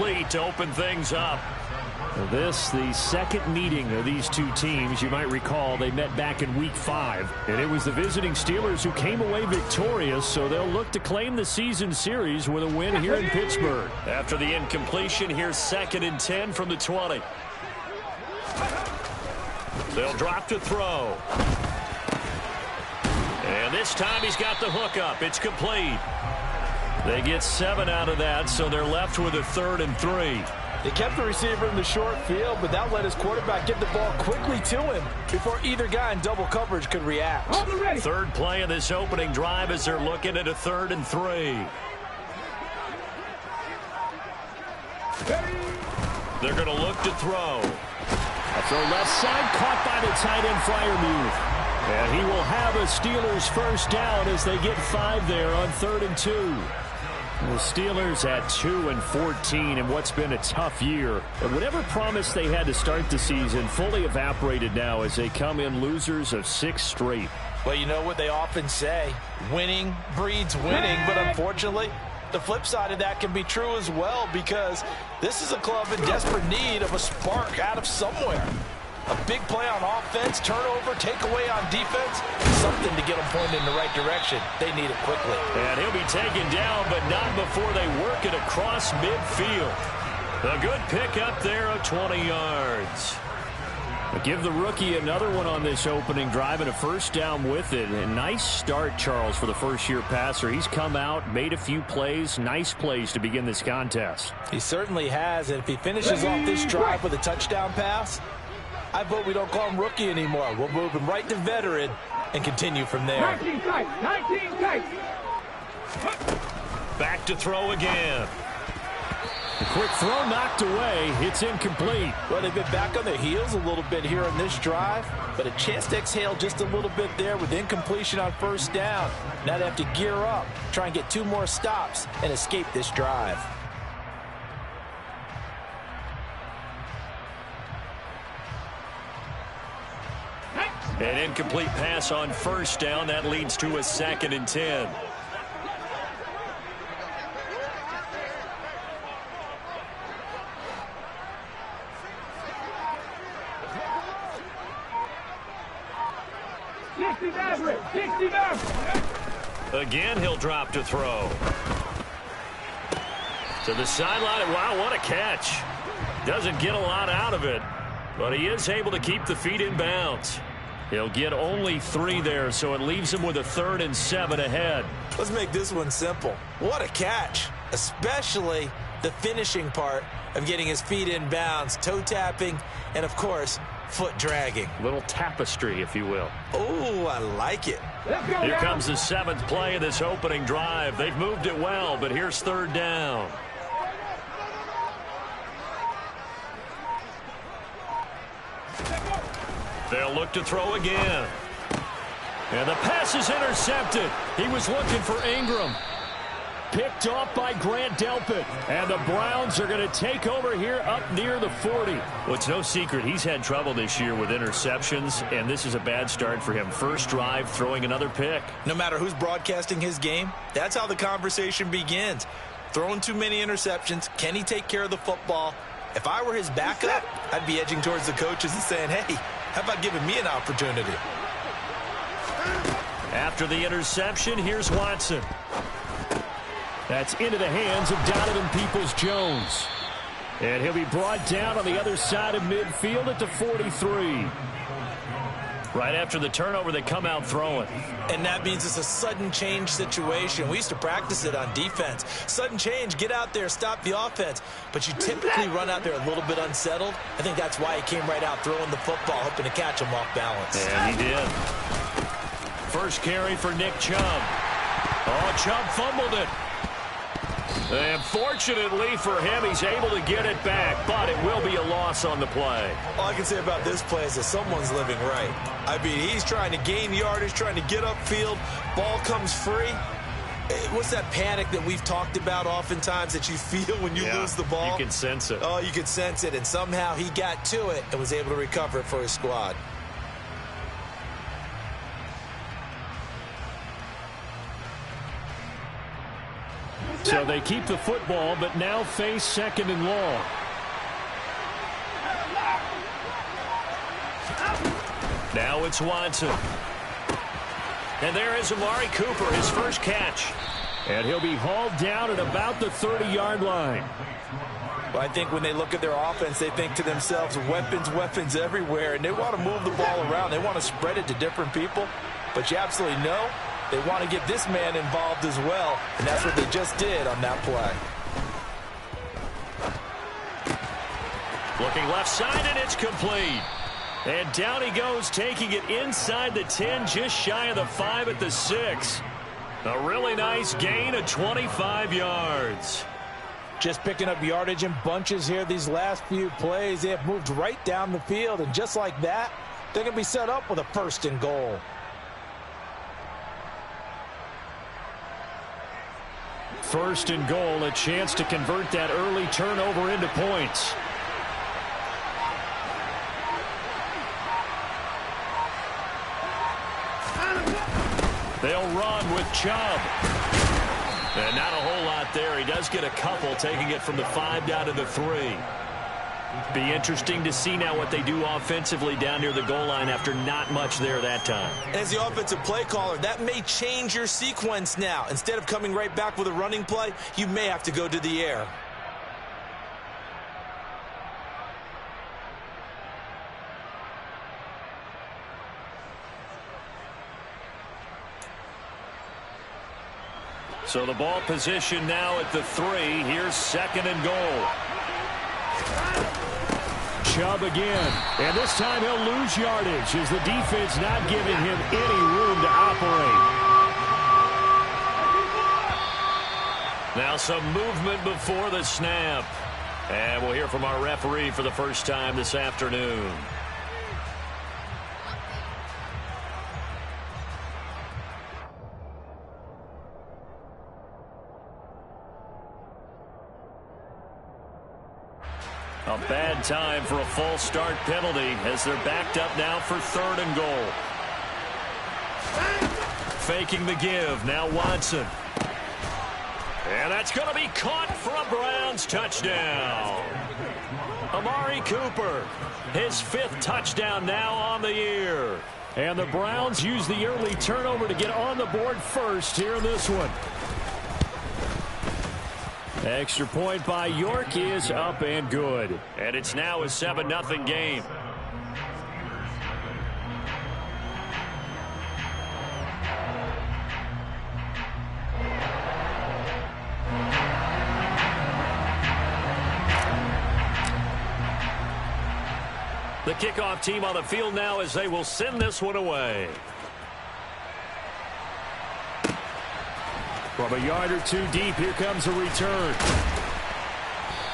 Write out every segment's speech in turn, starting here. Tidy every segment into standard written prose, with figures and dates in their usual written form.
incomplete to open things up. This, the second meeting of these two teams. You might recall they met back in Week 5, and it was the visiting Steelers who came away victorious, so they'll look to claim the season series with a win here in Pittsburgh. After the incompletion, here's 2nd and 10 from the 20. They'll drop to throw. And this time he's got the hook up. It's complete. They get 7 out of that, so they're left with a 3rd and 3. They kept the receiver in the short field, but that let his quarterback get the ball quickly to him before either guy in double coverage could react. Third play of this opening drive as they're looking at a 3rd and 3. They're going to look to throw. A throw left side, caught by the tight end Freiermuth. And he will have a Steelers first down as they get 5 there on 3rd and 2. The Steelers at 2-14 in what's been a tough year. And whatever promise they had to start the season fully evaporated now as they come in losers of 6 straight. Well, you know what they often say, winning breeds winning, but unfortunately, the flip side of that can be true as well, because this is a club in desperate need of a spark out of somewhere. A big play on offense, turnover, takeaway on defense, something to get them pointed in the right direction. They need it quickly. And he'll be taken down, but not before they work it across midfield. A good pick up there of 20 yards. Give the rookie another one on this opening drive and a first down with it. A nice start, Charles, for the first-year passer. He's come out, made a few plays, nice plays to begin this contest. He certainly has, and if he finishes off this drive with a touchdown pass, I vote we don't call him rookie anymore. We'll move him right to veteran and continue from there. 19 tight. Back to throw again. A quick throw knocked away. It's incomplete. Well, they've been back on their heels a little bit here on this drive, but a chance to exhale just a little bit there with incompletion on first down. Now they have to gear up, try and get 2 more stops, and escape this drive. An incomplete pass on first down. That leads to a 2nd and 10. Again, he'll drop to throw. To the sideline. Wow, what a catch. Doesn't get a lot out of it, but he is able to keep the feet in bounds. He'll get only 3 there, so it leaves him with a 3rd and 7 ahead. Let's make this one simple. What a catch, especially the finishing part of getting his feet in bounds, toe tapping, and of course, foot dragging. Little tapestry, if you will. Oh, I like it. Here comes the 7th play of this opening drive. They've moved it well, but here's 3rd down. They'll look to throw again. And the pass is intercepted. He was looking for Ingram. Picked off by Grant Delpit. And the Browns are going to take over here up near the 40. Well, it's no secret he's had trouble this year with interceptions, and this is a bad start for him. First drive, throwing another pick. No matter who's broadcasting his game, that's how the conversation begins. Throwing too many interceptions. Can he take care of the football? If I were his backup, I'd be edging towards the coaches and saying, hey, how about giving me an opportunity? After the interception, here's Watson. That's into the hands of Donovan Peoples-Jones. And he'll be brought down on the other side of midfield at the 43. Right after the turnover, they come out throwing. And that means it's a sudden change situation. We used to practice it on defense. Sudden change, get out there, stop the offense. But you typically run out there a little bit unsettled. I think that's why he came right out throwing the football, hoping to catch him off balance. And he did. First carry for Nick Chubb. Oh, Chubb fumbled it. And fortunately for him, he's able to get it back, but it will be a loss on the play. All I can say about this play is that someone's living right. I mean, he's trying to gain yardage, trying to get upfield. Ball comes free. What's that panic that we've talked about oftentimes that you feel when you lose the ball? You can sense it. Oh, you can sense it, and somehow he got to it and was able to recover it for his squad. So they keep the football, but now face 2nd and long. Now it's Watson. And there is Amari Cooper, his first catch. And he'll be hauled down at about the 30-yard line. Well, I think when they look at their offense, they think to themselves, weapons, weapons everywhere, and they want to move the ball around. They want to spread it to different people. But you absolutely know they want to get this man involved as well, and that's what they just did on that play. Looking left side, and it's complete. And down he goes, taking it inside the 10, just shy of the 5 at the 6. A really nice gain of 25 yards. Just picking up yardage in bunches here these last few plays. They have moved right down the field, and just like that, they're going to be set up with a 1st and goal. First and goal, a chance to convert that early turnover into points. They'll run with Chubb. And not a whole lot there. He does get a couple, taking it from the 5 down to the 3. Be interesting to see now what they do offensively down near the goal line after not much there that time. As the offensive play caller, that may change your sequence now. Instead of coming right back with a running play, you may have to go to the air. So the ball position now at the 3. Here's 2nd and goal. Chubb again. And this time he'll lose yardage as the defense not giving him any room to operate. Now some movement before the snap. And we'll hear from our referee for the first time this afternoon. A bad time for a false start penalty as they're backed up now for 3rd and goal. Faking the give. Now Watson. And that's going to be caught for a Browns touchdown. Amari Cooper, his 5th touchdown now on the year. And the Browns use the early turnover to get on the board first here in this one. Extra point by York is up and good. And it's now a 7-0 game. The kickoff team on the field now as they will send this one away. From a yard or 2 deep, here comes a return.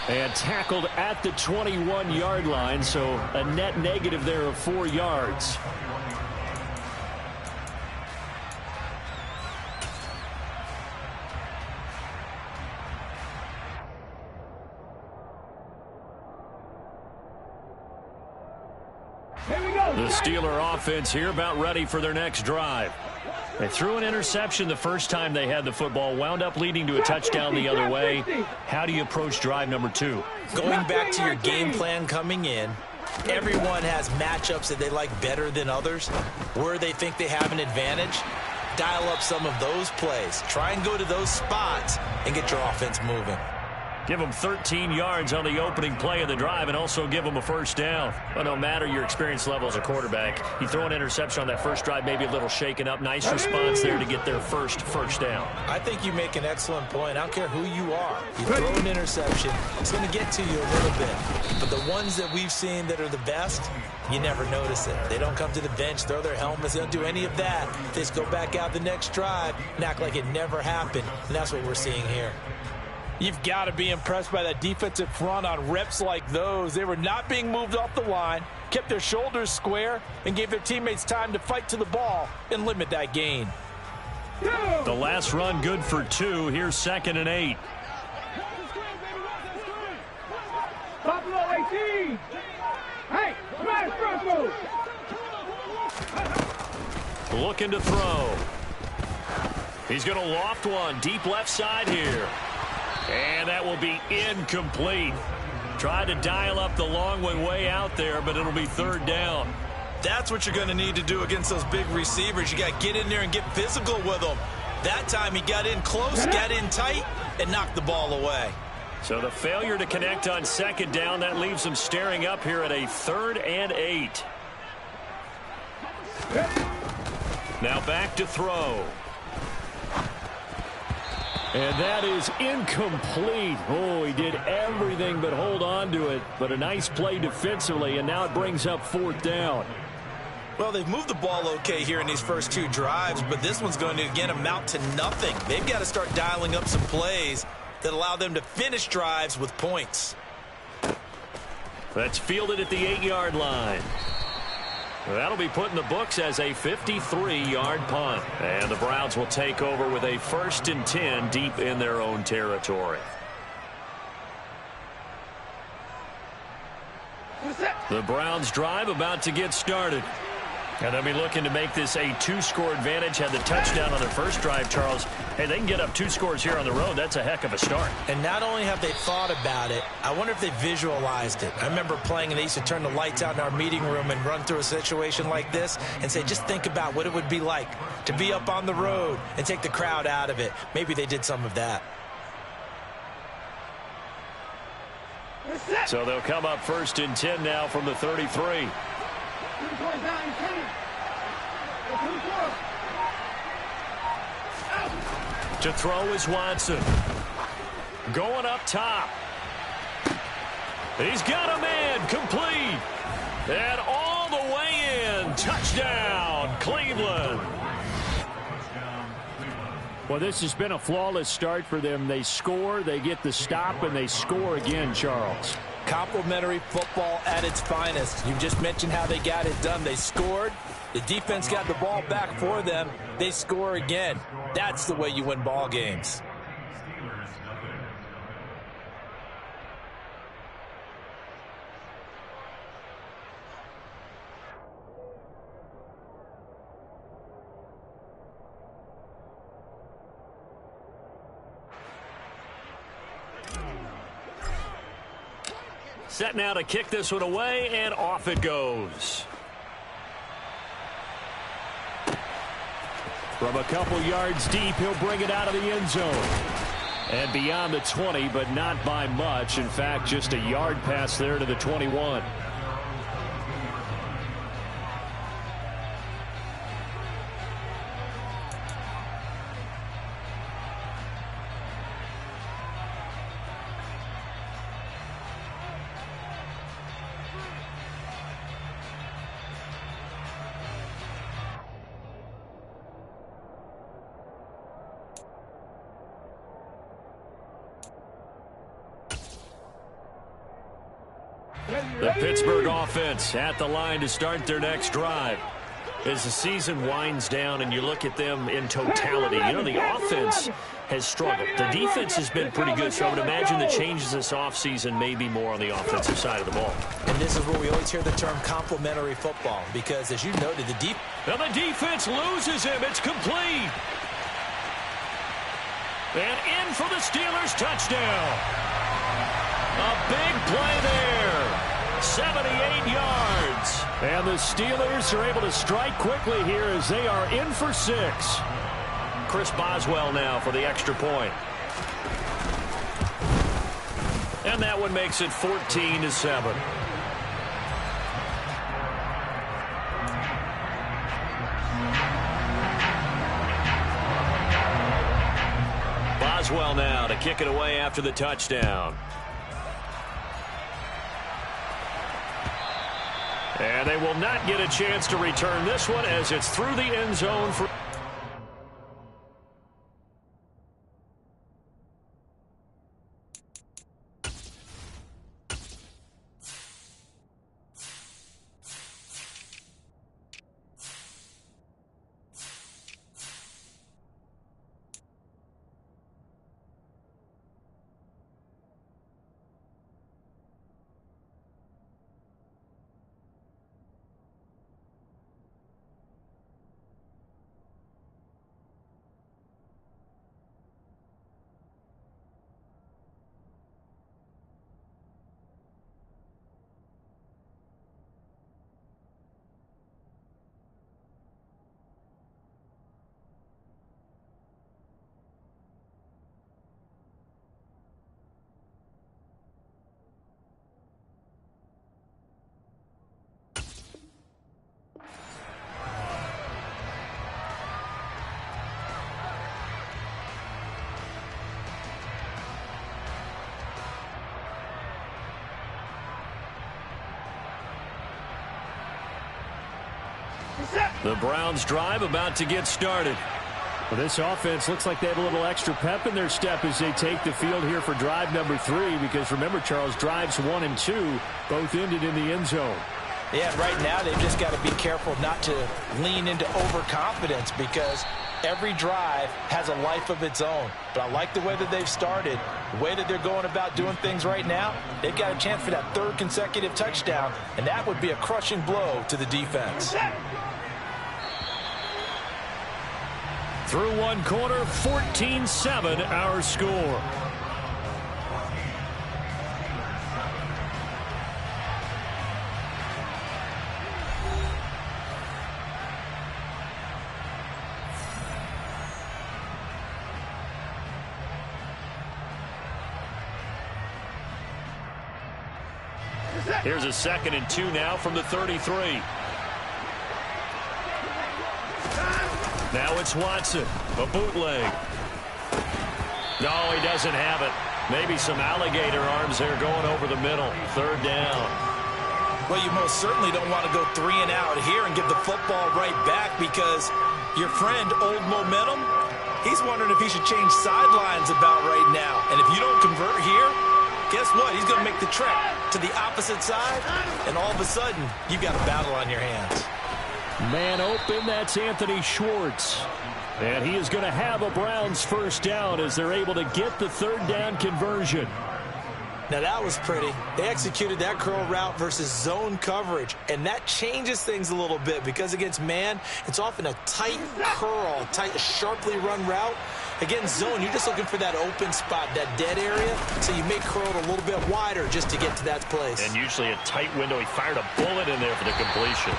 And tackled at the 21-yard line, so a net negative there of 4 yards. The Steeler offense here about ready for their next drive. They threw an interception the first time they had the football, wound up leading to a touchdown the other way. How do you approach drive number 2? Going back to your game plan coming in, everyone has matchups that they like better than others. Where they think they have an advantage, dial up some of those plays. Try and go to those spots and get your offense moving. Give them 13 yards on the opening play of the drive and also give them a first down. But no matter your experience level as a quarterback, you throw an interception on that first drive, maybe a little shaken up. Nice response there to get their first down. I think you make an excellent point. I don't care who you are. You throw an interception, it's going to get to you a little bit. But the ones that we've seen that are the best, you never notice it. They don't come to the bench, throw their helmets. They don't do any of that. They just go back out the next drive and act like it never happened. And that's what we're seeing here. You've got to be impressed by that defensive front on reps like those. They were not being moved off the line, kept their shoulders square, and gave their teammates time to fight to the ball and limit that gain. The last run good for 2. Here's 2nd and 8. Buffalo 18. Hey, smash Broncos. Looking to throw. He's going to loft one deep left side here. And that will be incomplete. Tried to dial up the long one way out there, but it'll be third down. That's what you're going to need to do against those big receivers. You got to get in there and get physical with them. That time he got in close, got in tight, and knocked the ball away. So the failure to connect on second down, that leaves them staring up here at a 3rd and 8. Now back to throw. And that is incomplete. Oh, he did everything but hold on to it. But a nice play defensively, and now it brings up 4th down. Well, they've moved the ball okay here in these first 2 drives, but this one's going to, again, amount to nothing. They've got to start dialing up some plays that allow them to finish drives with points. That's fielded at the 8-yard line. That'll be put in the books as a 53-yard punt. And the Browns will take over with a 1st and 10 deep in their own territory. The Browns drive about to get started. And they'll be looking to make this a 2-score advantage. Had the touchdown on their first drive, Charles. Hey, they can get up 2 scores here on the road. That's a heck of a start. And not only have they thought about it, I wonder if they visualized it. I remember playing, and they used to turn the lights out in our meeting room and run through a situation like this and say, just think about what it would be like to be up on the road and take the crowd out of it. Maybe they did some of that. So they'll come up 1st and 10 now from the 33. To throw is Watson. Going up top. He's got a man. Complete. And all the way in. Touchdown, Cleveland. Well, this has been a flawless start for them. They score, they get the stop, and they score again, Charles. Complimentary football at its finest. You just mentioned how they got it done. They scored. The defense got the ball back for them. They score again. That's the way you win ball games. Set now to kick this one away, and off it goes. From a couple yards deep, he'll bring it out of the end zone. And beyond the 20, but not by much. In fact, just a yard pass there to the 21. The Pittsburgh offense at the line to start their next drive. As the season winds down and you look at them in totality, you know, the offense has struggled. The defense has been pretty good, so I would imagine the changes this offseason may be more on the offensive side of the ball. And this is where we always hear the term complementary football, because as you noted, the defense loses him. It's complete. And in for the Steelers touchdown. A big play there. 78 yards. And the Steelers are able to strike quickly here as they are in for 6. Chris Boswell now for the extra point. And that one makes it 14-7. Boswell now to kick it away after the touchdown. And they will not get a chance to return this one as it's through the end zone for... The Browns drive about to get started. Well, this offense looks like they have a little extra pep in their step as they take the field here for drive number 3, because remember, Charles, drives 1 and 2 both ended in the end zone. Yeah, right now they've just got to be careful not to lean into overconfidence, because every drive has a life of its own. But I like the way that they've started, the way that they're going about doing things right now. They've got a chance for that 3rd consecutive touchdown, and that would be a crushing blow to the defense. Through one quarter, 14-7 our score. Here's a 2nd and 2 now from the 33. Now it's Watson, a bootleg. No, he doesn't have it. Maybe some alligator arms there going over the middle. 3rd down. Well, you most certainly don't want to go 3 and out here and give the football right back, because your friend, Old Momentum, he's wondering if he should change sidelines about right now. And if you don't convert here, guess what? He's going to make the trek to the opposite side, and all of a sudden, you've got a battle on your hands. Man open, that's Anthony Schwartz. And he is going to have a Browns 1st down as they're able to get the 3rd down conversion. Now that was pretty. They executed that curl route versus zone coverage, and that changes things a little bit, because against man, it's often a tight curl, tight, sharply run route. Against zone, you're just looking for that open spot, that dead area, so you may curl it a little bit wider just to get to that place. And usually a tight window. He fired a bullet in there for the completion.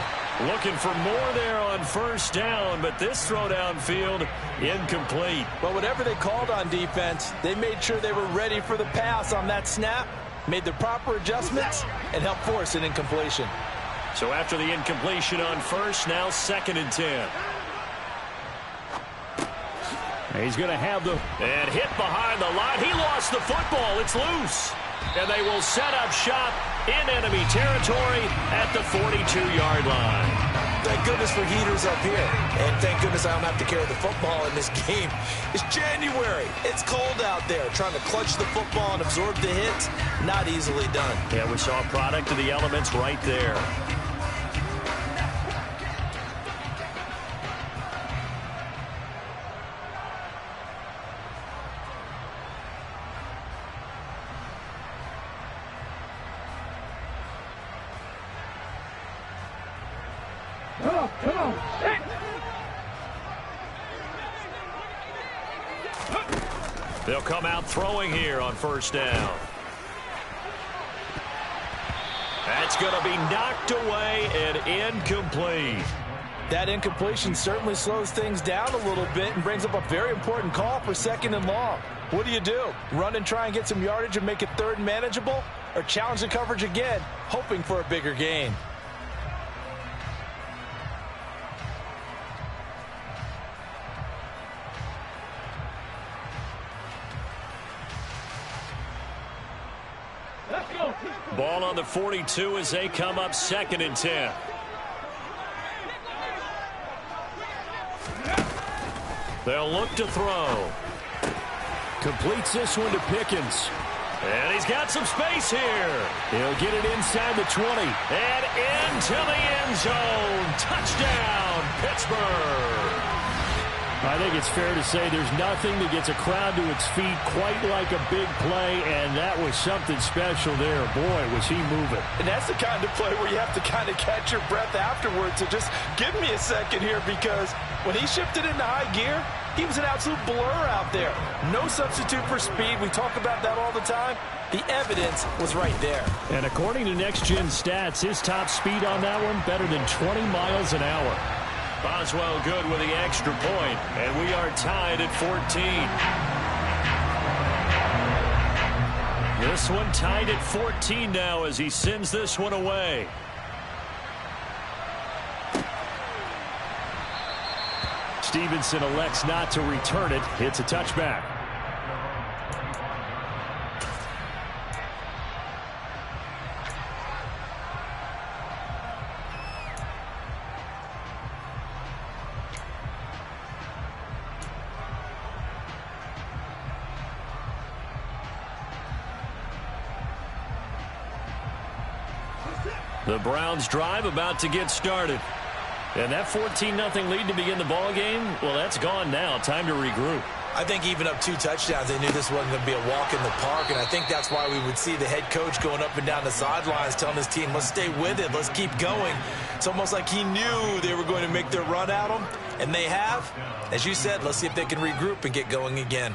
Looking for more there on 1st down, but this throw downfield, incomplete. Well, whatever they called on defense, they made sure they were ready for the pass on that snap, made the proper adjustments, and helped force an incompletion. So after the incompletion on 1st, now 2nd and 10. He's going to have the... And hit behind the line. He lost the football. It's loose. And they will set up shop in enemy territory at the 42-yard line. Thank goodness for heaters up here. And thank goodness I don't have to carry the football in this game. It's January. It's cold out there. Trying to clutch the football and absorb the hits, not easily done. Yeah, we saw a product of the elements right there. Come on, sit. They'll come out throwing here on 1st down. That's going to be knocked away and incomplete. That incompletion certainly slows things down a little bit and brings up a very important call for 2nd and long. What do? Run and try and get some yardage and make it 3rd manageable? Or challenge the coverage again, hoping for a bigger gain? Ball on the 42 as they come up 2nd and 10. They'll look to throw. Completes this one to Pickens. And he's got some space here. He'll get it inside the 20. And into the end zone. Touchdown, Pittsburgh. I think it's fair to say there's nothing that gets a crowd to its feet quite like a big play, and that was something special there. Boy, was he moving. And that's the kind of play where you have to kind of catch your breath afterwards. So just give me a second here, because when he shifted into high gear, he was an absolute blur out there. No substitute for speed. We talk about that all the time. The evidence was right there. And according to Next Gen Stats, his top speed on that one, better than 20 miles an hour. Boswell good with the extra point, and we are tied at 14. This one tied at 14 now as he sends this one away. Stevenson elects not to return it. It's a touchback. The Browns drive about to get started. And that 14-0 lead to begin the ball game, well, that's gone now. Time to regroup. I think even up 2 touchdowns, they knew this wasn't going to be a walk in the park, and I think that's why we would see the head coach going up and down the sidelines telling his team, let's stay with it, let's keep going. It's almost like he knew they were going to make their run at him, and they have. As you said, let's see if they can regroup and get going again.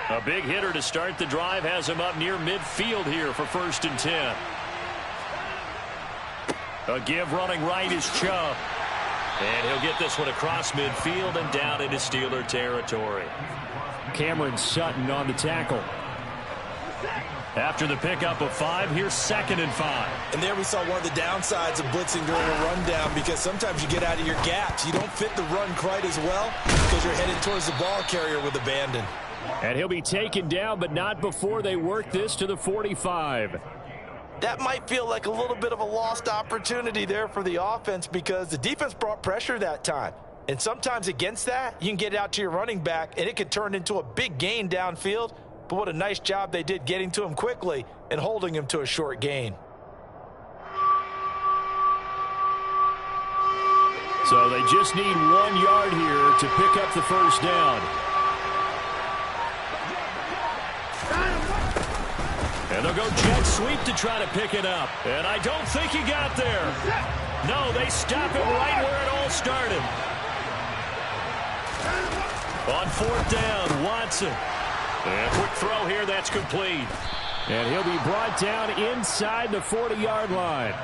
A big hitter to start the drive has him up near midfield here for 1st and 10. A give running right is Chubb. And he'll get this one across midfield and down into Steeler territory. Cameron Sutton on the tackle. After the pickup of 5, here's 2nd and 5. And there we saw one of the downsides of blitzing during a rundown, because sometimes you get out of your gaps. You don't fit the run quite as well because you're headed towards the ball carrier with abandon. And he'll be taken down, but not before they work this to the 45. That might feel like a little bit of a lost opportunity there for the offense, because the defense brought pressure that time. And sometimes against that, you can get out to your running back, and it can turn into a big gain downfield. But what a nice job they did getting to him quickly and holding him to a short gain. So they just need 1 yard here to pick up the 1st down. And they'll go jet sweep to try to pick it up. And I don't think he got there. No, they stop him right where it all started. On 4th down, Watson. And a quick throw here, that's complete. And he'll be brought down inside the 40-yard line.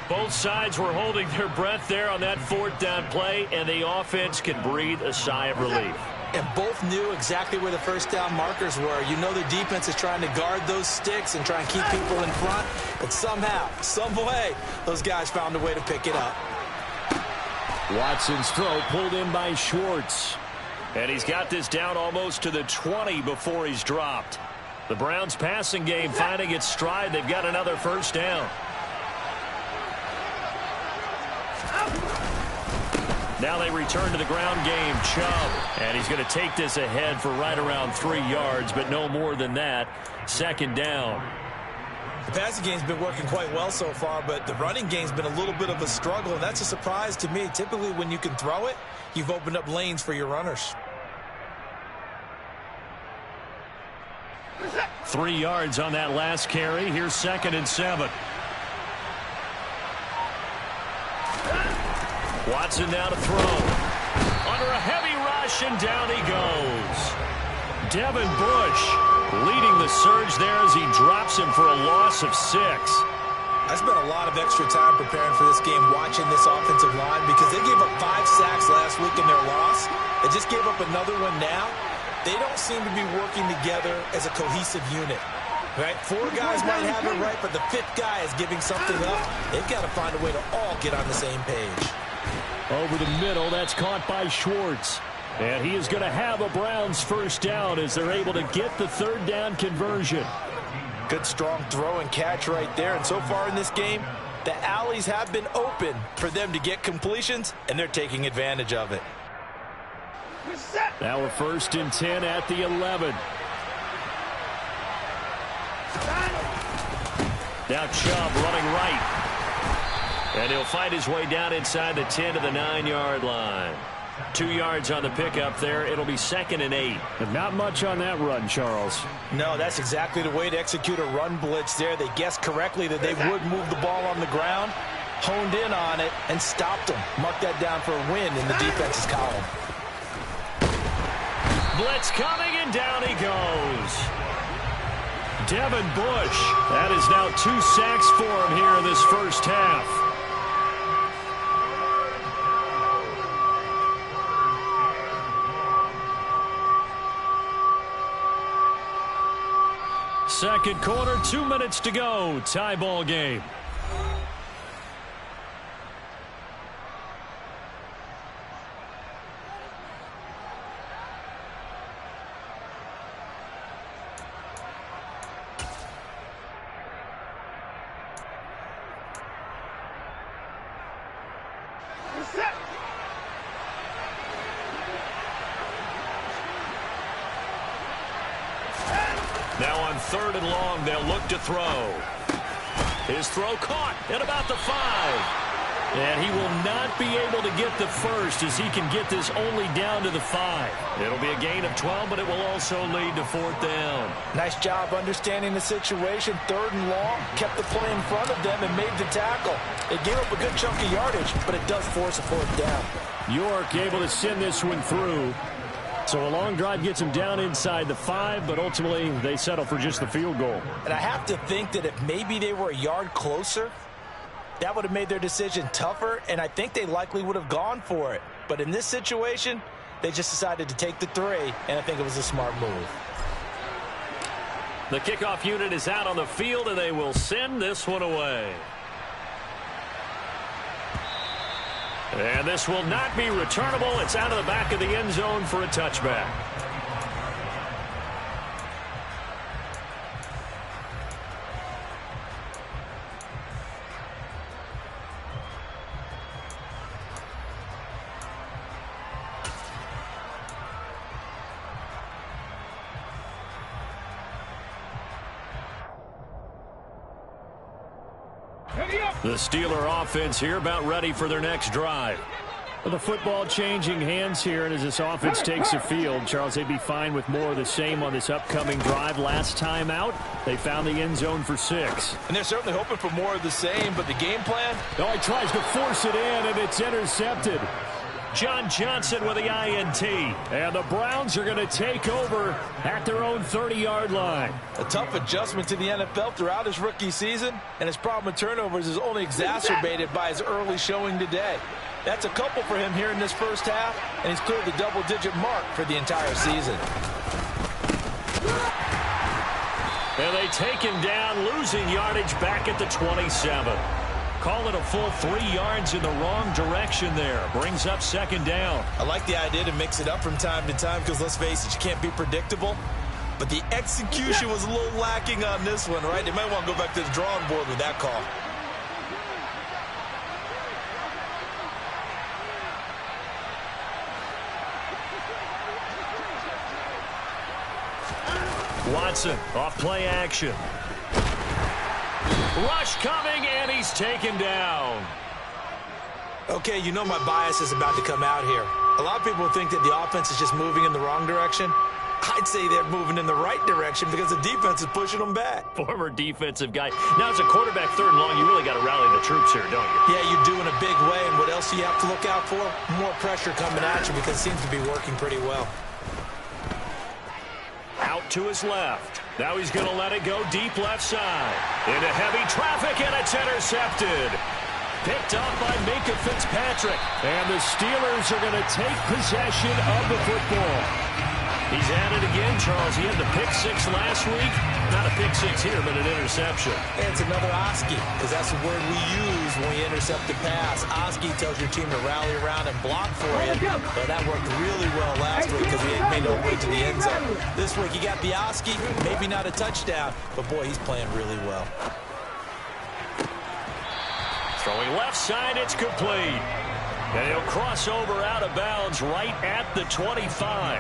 Both sides were holding their breath there on that 4th down play, and the offense can breathe a sigh of relief. And both knew exactly where the 1st down markers were. You know their defense is trying to guard those sticks and try and keep people in front. But somehow, some way, those guys found a way to pick it up. Watson's throw pulled in by Schwartz. And he's got this down almost to the 20 before he's dropped. The Browns passing game finding its stride. They've got another 1st down. Now they return to the ground game. Chubb. And he's going to take this ahead for right around 3 yards, but no more than that. 2nd down. The passing game's been working quite well so far, but the running game's been a little bit of a struggle, and that's a surprise to me. Typically, when you can throw it, you've opened up lanes for your runners. 3 yards on that last carry. Here's 2nd and 7. Watson now to throw. Under a heavy rush, and down he goes. Devin Bush leading the surge there as he drops him for a loss of 6. I spent a lot of extra time preparing for this game watching this offensive line, because they gave up 5 sacks last week in their loss. They just gave up another one now. They don't seem to be working together as a cohesive unit. Right? 4 guys might have it right, but the 5th guy is giving something up. They've got to find a way to all get on the same page. Over the middle, that's caught by Schwartz. And he is going to have a Browns 1st down as they're able to get the 3rd down conversion. Good strong throw and catch right there. And so far in this game, the alleys have been open for them to get completions, and they're taking advantage of it. Now a 1st and 10 at the 11. Now Chubb running right. And he'll fight his way down inside the 10 to the 9-yard line. 2 yards on the pickup there. It'll be 2nd and 8. And not much on that run, Charles. No, that's exactly the way to execute a run blitz there. They guessed correctly that they would move the ball on the ground, honed in on it, and stopped them. Mark that down for a win in the defense's column. Blitz coming, and down he goes. Devin Bush. That is now 2 sacks for him here in this 1st half. Second quarter, 2 minutes to go. Tie ball game. Now on 3rd and long, they'll look to throw. His throw caught at about the 5. And he will not be able to get the first as he can get this only down to the 5. It'll be a gain of 12, but it will also lead to 4th down. Nice job understanding the situation. 3rd and long, kept the play in front of them and made the tackle. They gave up a good chunk of yardage, but it does force a 4th down. York able to send this one through. So a long drive gets him down inside the 5, but ultimately they settle for just the field goal. And I have to think that if maybe they were a yard closer, that would have made their decision tougher, and I think they likely would have gone for it. But in this situation, they just decided to take the 3, and I think it was a smart move. The kickoff unit is out on the field, and they will send this one away. And this will not be returnable. It's out of the back of the end zone for a touchback. The Steeler offense here about ready for their next drive. Well, the football changing hands here, and as this offense takes the field, Charles, they'd be fine with more of the same on this upcoming drive. Last time out, they found the end zone for 6. And they're certainly hoping for more of the same, but the game plan? Oh, he tries to force it in, and it's intercepted. John Johnson with the INT. And the Browns are going to take over at their own 30-yard line. A tough adjustment to the NFL throughout his rookie season, and his problem with turnovers is only exacerbated by his early showing today. That's a couple for him here in this first half, and he's cleared the double-digit mark for the entire season. And they take him down, losing yardage back at the 27. Call it a full 3 yards in the wrong direction there. Brings up 2nd down. I like the idea to mix it up from time to time because, let's face it, you can't be predictable. But the execution was a little lacking on this one, right? They might want to go back to the drawing board with that call. Watson off play action. Rush coming, and he's taken down. Okay, you know my bias is about to come out here. A lot of people think that the offense is just moving in the wrong direction. I'd say they're moving in the right direction because the defense is pushing them back. Former defensive guy. Now, as a quarterback, 3rd and long, you really got to rally the troops here, don't you? Yeah, you do in a big way. And what else do you have to look out for? More pressure coming at you because it seems to be working pretty well. Out to his left. Now he's going to let it go deep left side. Into heavy traffic, and it's intercepted. Picked up by Minka Fitzpatrick. And the Steelers are going to take possession of the football. He's at it again, Charles. He had the pick 6 last week. Not a pick 6 here, but an interception. And it's another Oski, because that's the word we use when we intercept the pass. Oski tells your team to rally around and block for you. But that worked really well last week because he made no way to the end zone. This week, you got the Oski, maybe not a touchdown, but boy, he's playing really well. Throwing left side, it's complete. And he'll cross over out of bounds right at the 25.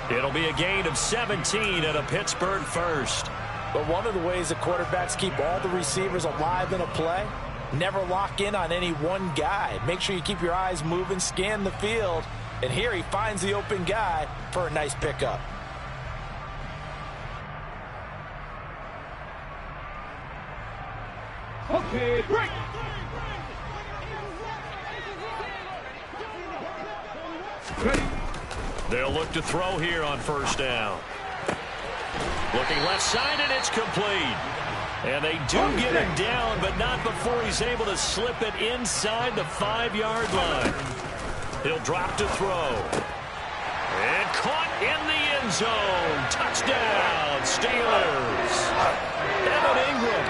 It'll be a gain of 17 and a Pittsburgh first. But one of the ways the quarterbacks keep all the receivers alive in a play, never lock in on any one guy. Make sure you keep your eyes moving, scan the field, and here he finds the open guy for a nice pickup. Okay, break. Ready. They'll look to throw here on 1st down. Looking left side, and it's complete. And they do get him down, but not before he's able to slip it inside the 5-yard line. He'll drop to throw. And caught in the end zone. Touchdown, Steelers. Evan Ingram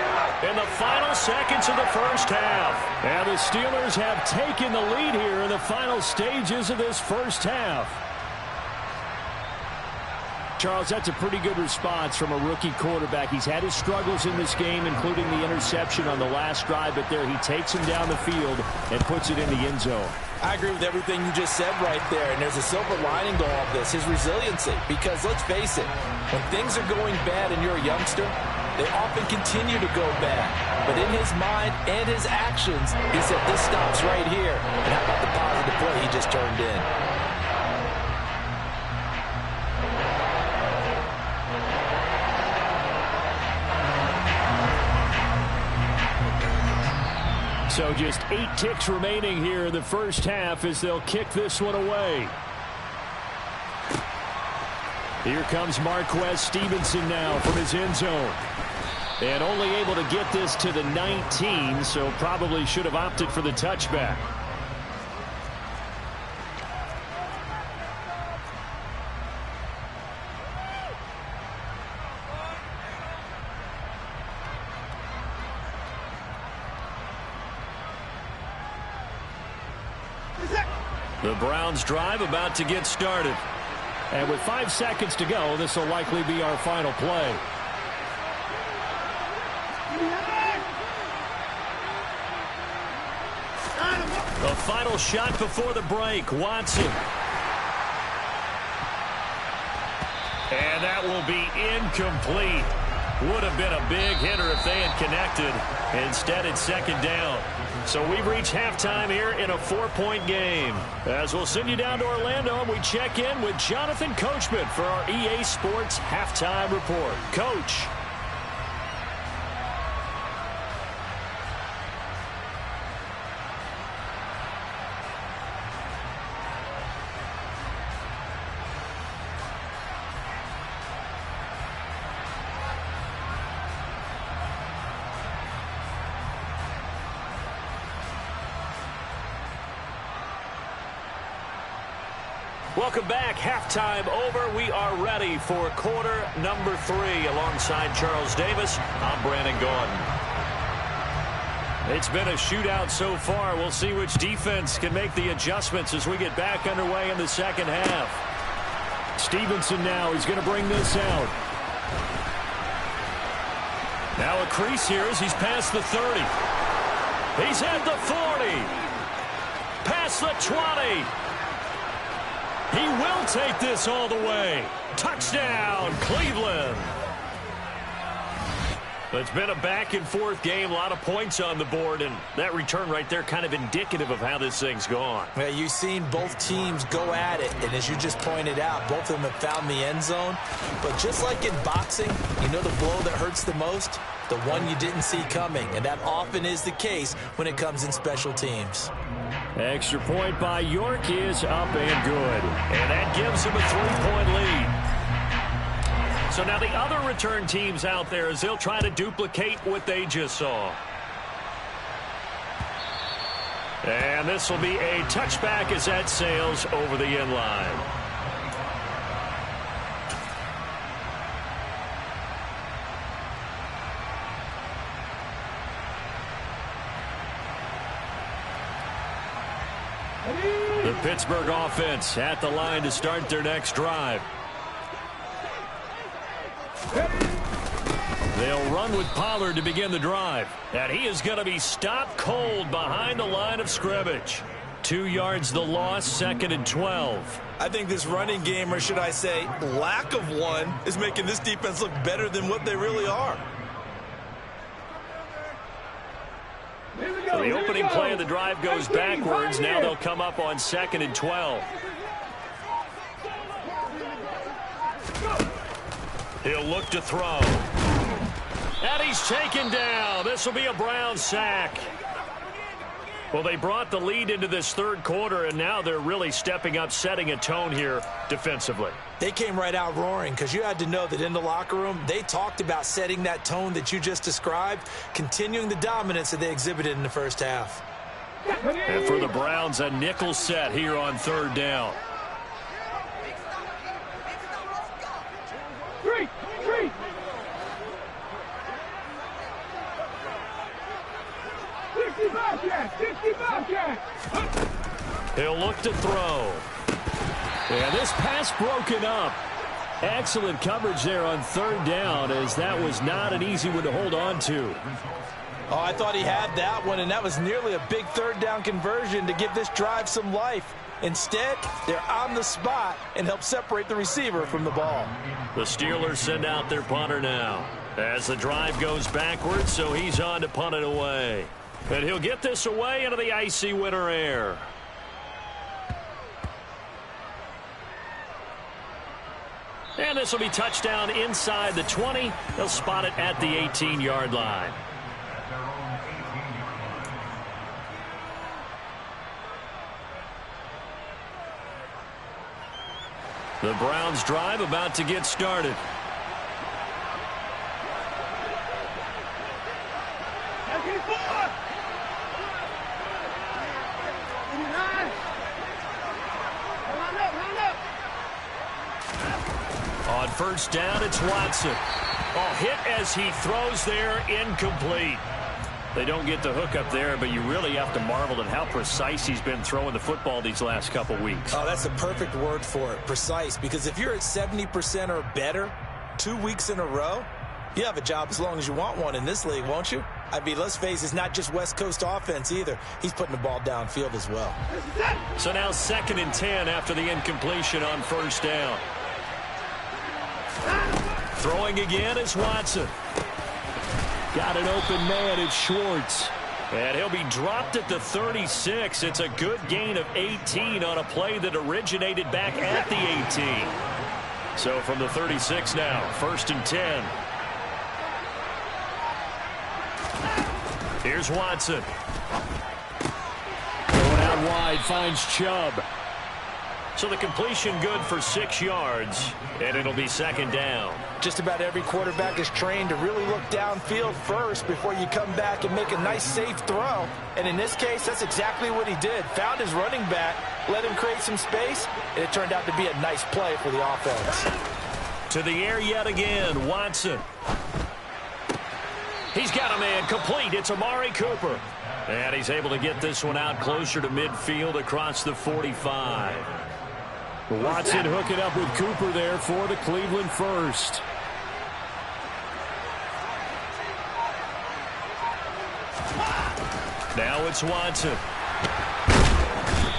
in the final seconds of the first half. And the Steelers have taken the lead here in the final stages of this first half. Charles, that's a pretty good response from a rookie quarterback. He's had his struggles in this game, including the interception on the last drive, but there he takes him down the field and puts it in the end zone. I agree with everything you just said right there, and there's a silver lining to all of this, his resiliency. Because let's face it, when things are going bad and you're a youngster, they often continue to go bad. But in his mind and his actions, he said, this stops right here. And how about the positive play he just turned in? So just 8 ticks remaining here in the first half as they'll kick this one away. Here comes Marquez Stevenson now from his end zone. And only able to get this to the 19, so probably should have opted for the touchback. The Browns drive about to get started. And with 5 seconds to go, this will likely be our final play. The final shot before the break. Watson. And that will be incomplete. Would have been a big hitter if they had connected. Instead, it's second down. So we've reached halftime here in a 4-point game. As we'll send you down to Orlando, and we check in with Jonathan Coachman for our EA Sports Halftime Report. Coach. Welcome back. Halftime over. We are ready for quarter number 3. Alongside Charles Davis, I'm Brandon Gordon. It's been a shootout so far. We'll see which defense can make the adjustments as we get back underway in the second half. Stevenson now is going to bring this out. Now a crease here as he's past the 30. He's at the 40. Past the 20. He will take this all the way. Touchdown, Cleveland. It's been a back-and-forth game, a lot of points on the board, and that return right there kind of indicative of how this thing's gone. Yeah, you've seen both teams go at it, and as you just pointed out, both of them have found the end zone. But just like in boxing, you know the blow that hurts the most? The one you didn't see coming, and that often is the case when it comes in special teams. Extra point by York is up and good. And that gives him a 3-point lead. So now the other return teams out there as they'll try to duplicate what they just saw. And this will be a touchback as that sails over the end line. The Pittsburgh offense at the line to start their next drive. They'll run with Pollard to begin the drive. And he is going to be stopped cold behind the line of scrimmage. 2 yards the loss, 2nd and 12. I think this running game, or should I say lack of one, is making this defense look better than what they really are. So the opening play of the drive goes backwards. Now they'll come up on 2nd and 12. He'll look to throw. And he's taken down. This will be a Brown sack. Well, they brought the lead into this third quarter, and now they're really stepping up, setting a tone here defensively. They came right out roaring because you had to know that in the locker room, they talked about setting that tone that you just described, continuing the dominance that they exhibited in the first half. And for the Browns, a nickel set here on 3rd down. Three. He'll look to throw. And this pass broken up. Excellent coverage there on third down, as that was not an easy one to hold on to. Oh, I thought he had that one, and that was nearly a big third down conversion to give this drive some life. Instead, they're on the spot and help separate the receiver from the ball. The Steelers send out their punter now as the drive goes backwards, so he's on to punt it away. And he'll get this away into the icy winter air. And this will be touchdown inside the 20. They'll spot it at the 18-yard line. The Browns drive about to get started. On first down, it's Watson. Hit as he throws there, incomplete. They don't get the hook up there, but you really have to marvel at how precise he's been throwing the football these last couple weeks. Oh, that's a perfect word for it, precise, because if you're at 70% or better 2 weeks in a row, you have a job as long as you want one in this league, won't you? I mean, let's face it, it's not just West Coast offense either. He's putting the ball downfield as well. So now 2nd and 10 after the incompletion on first down. Throwing again is Watson. Got an open man, it's Schwartz. And he'll be dropped at the 36. It's a good gain of 18 on a play that originated back at the 18. So from the 36 now, 1st and 10. Here's Watson. Going out wide, finds Chubb. So the completion good for 6 yards, and it'll be 2nd down. Just about every quarterback is trained to really look downfield first before you come back and make a nice, safe throw. And in this case, that's exactly what he did. Found his running back, let him create some space, and it turned out to be a nice play for the offense. To the air yet again, Watson. He's got a man complete. It's Amari Cooper. And he's able to get this one out closer to midfield across the 45. Watson hooking up with Cooper there for the Cleveland first. Now it's Watson.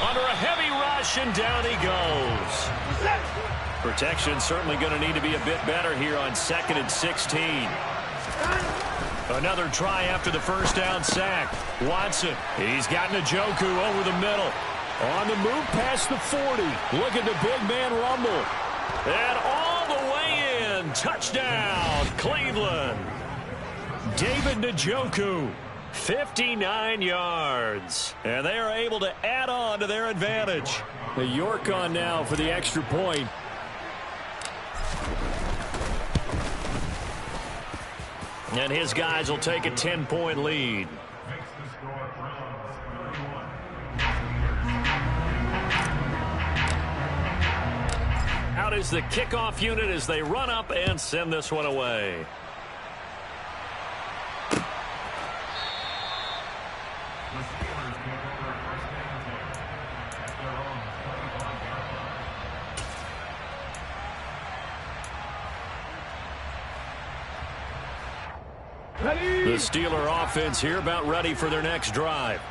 Under a heavy rush, and down he goes. Protection certainly going to need to be a bit better here on 2nd and 16. Another try after the first down sack. Watson, he's got Njoku over the middle. On the move past the 40. Look at the big man rumble. And all the way in. Touchdown, Cleveland. David Njoku, 59 yards. And they are able to add on to their advantage. The York on now for the extra point. And his guys will take a 10-point lead. Out is the kickoff unit as they run up and send this one away. The Steeler offense here about ready for their next drive.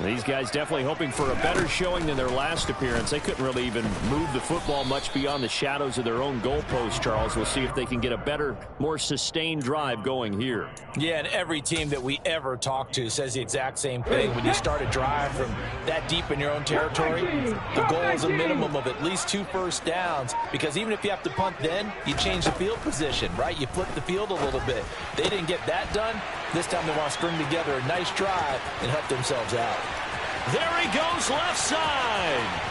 These guys definitely hoping for a better showing than their last appearance. They couldn't really even move the football much beyond the shadows of their own goalpost, Charles. We'll see if they can get a better, more sustained drive going here. Yeah, and every team that we ever talk to says the exact same thing. When you start a drive from that deep in your own territory, the goal is a minimum of at least 2 first downs, because even if you have to punt then, you change the field position, right? You flip the field a little bit. They didn't get that done. This time they want to string together a nice drive and help themselves out. There he goes, left side.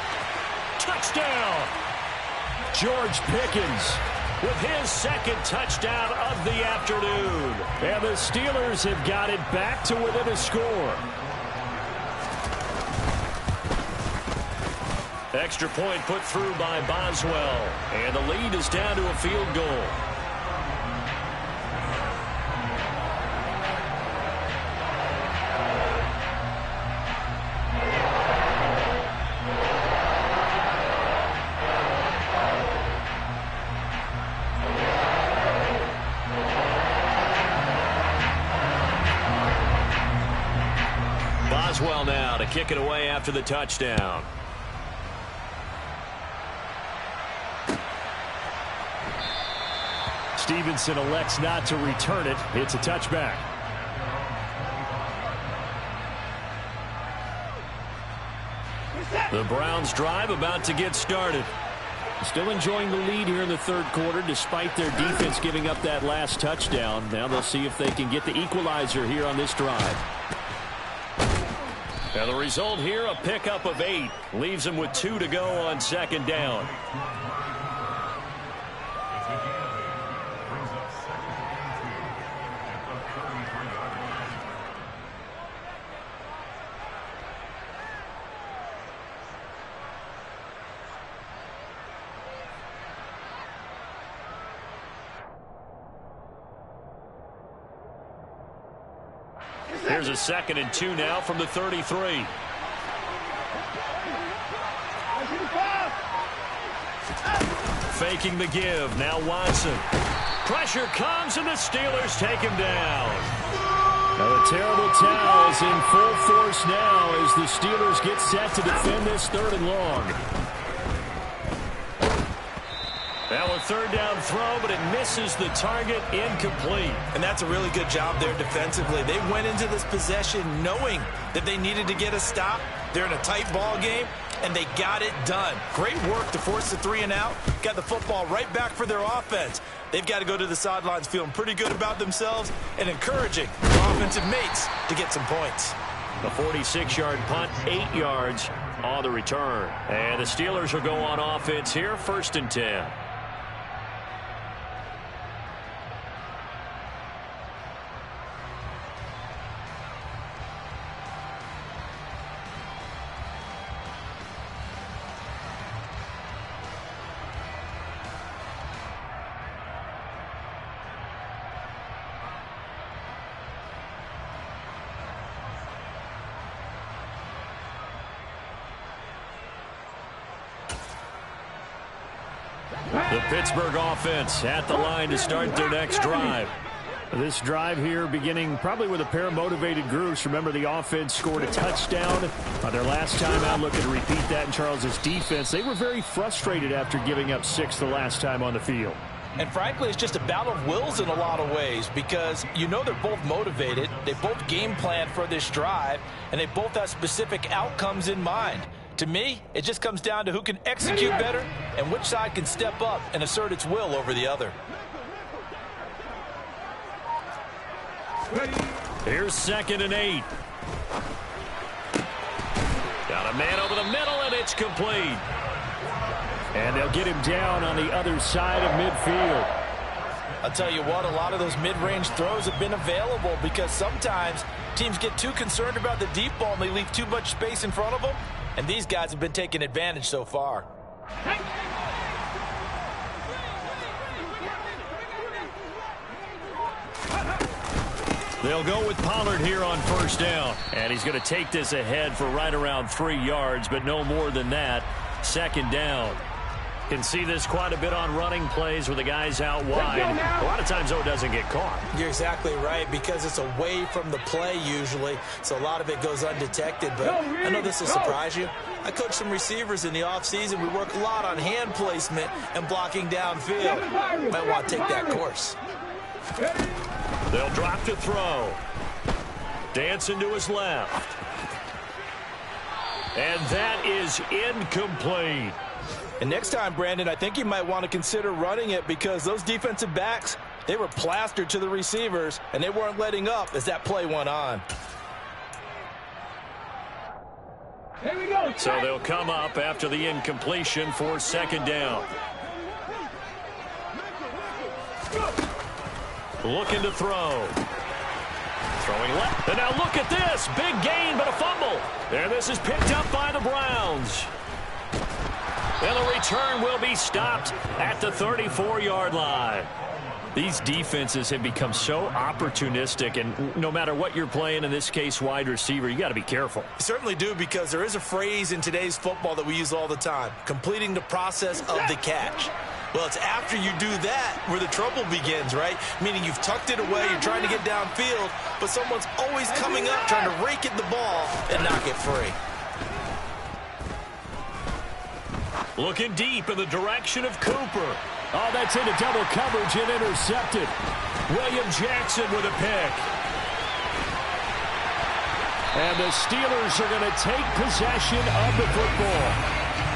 Touchdown. George Pickens with his 2nd touchdown of the afternoon. And the Steelers have got it back to within a score. Extra point put through by Boswell. And the lead is down to a field goal. personnel now to kick it away after the touchdown. Stevenson elects not to return it. It's a touchback. The Browns drive about to get started. Still enjoying the lead here in the third quarter despite their defense giving up that last touchdown. Now they'll see if they can get the equalizer here on this drive. And the result here, a pickup of 8. Leaves them with 2 to go on second down. Here's a 2nd and 2 now from the 33. Faking the give. Now Watson. Pressure comes, and the Steelers take him down. Now the terrible towel is in full force now as the Steelers get set to defend this 3rd and long. Now a 3rd down throw, but it misses the target, incomplete. And that's a really good job there defensively. They went into this possession knowing that they needed to get a stop. They're in a tight ball game, and they got it done. Great work to force the 3 and out. Got the football right back for their offense. They've got to go to the sidelines feeling pretty good about themselves and encouraging their offensive mates to get some points. A 46-yard punt, 8 yards on the return. And the Steelers will go on offense here, 1st and 10. The Pittsburgh offense at the line to start their next drive. This drive here beginning probably with a pair of motivated groups. Remember, the offense scored a touchdown on their last time out. Looking to repeat that in Charles's defense. They were very frustrated after giving up 6 the last time on the field. And frankly, it's just a battle of wills in a lot of ways because you know they're both motivated. They both game planned for this drive, and they both have specific outcomes in mind. To me, it just comes down to who can execute better and which side can step up and assert its will over the other. Here's 2nd and 8. Got a man over the middle, and it's complete. And they'll get him down on the other side of midfield. I'll tell you what, a lot of those mid-range throws have been available because sometimes teams get too concerned about the deep ball and they leave too much space in front of them. And these guys have been taking advantage so far. They'll go with Pollard here on 1st down. And he's going to take this ahead for right around 3 yards, but no more than that. 2nd down. Can see this quite a bit on running plays where the guy's out wide. A lot of times, though, it doesn't get caught. You're exactly right because it's away from the play usually, so a lot of it goes undetected. But I know this will surprise you. I coach some receivers in the offseason. We work a lot on hand placement and blocking downfield. Might want to take that course. They'll drop to throw. Dancing to his left. And that is incomplete. And next time, Brandon, I think you might want to consider running it because those defensive backs, they were plastered to the receivers, and they weren't letting up as that play went on. Here we go. So they'll come up after the incompletion for 2nd down. Looking to throw. Throwing left. And now look at this. Big gain, but a fumble. And this is picked up by the Browns. And the return will be stopped at the 34-yard line. These defenses have become so opportunistic, and no matter what you're playing, in this case wide receiver, you got to be careful. You certainly do, because there is a phrase in today's football that we use all the time, completing the process of the catch. Well, it's after you do that where the trouble begins, right? Meaning you've tucked it away, you're trying to get downfield, but someone's always coming up trying to rake at the ball and knock it free. Looking deep in the direction of Cooper. Oh, that's into double coverage and intercepted. William Jackson with a pick. And the Steelers are going to take possession of the football.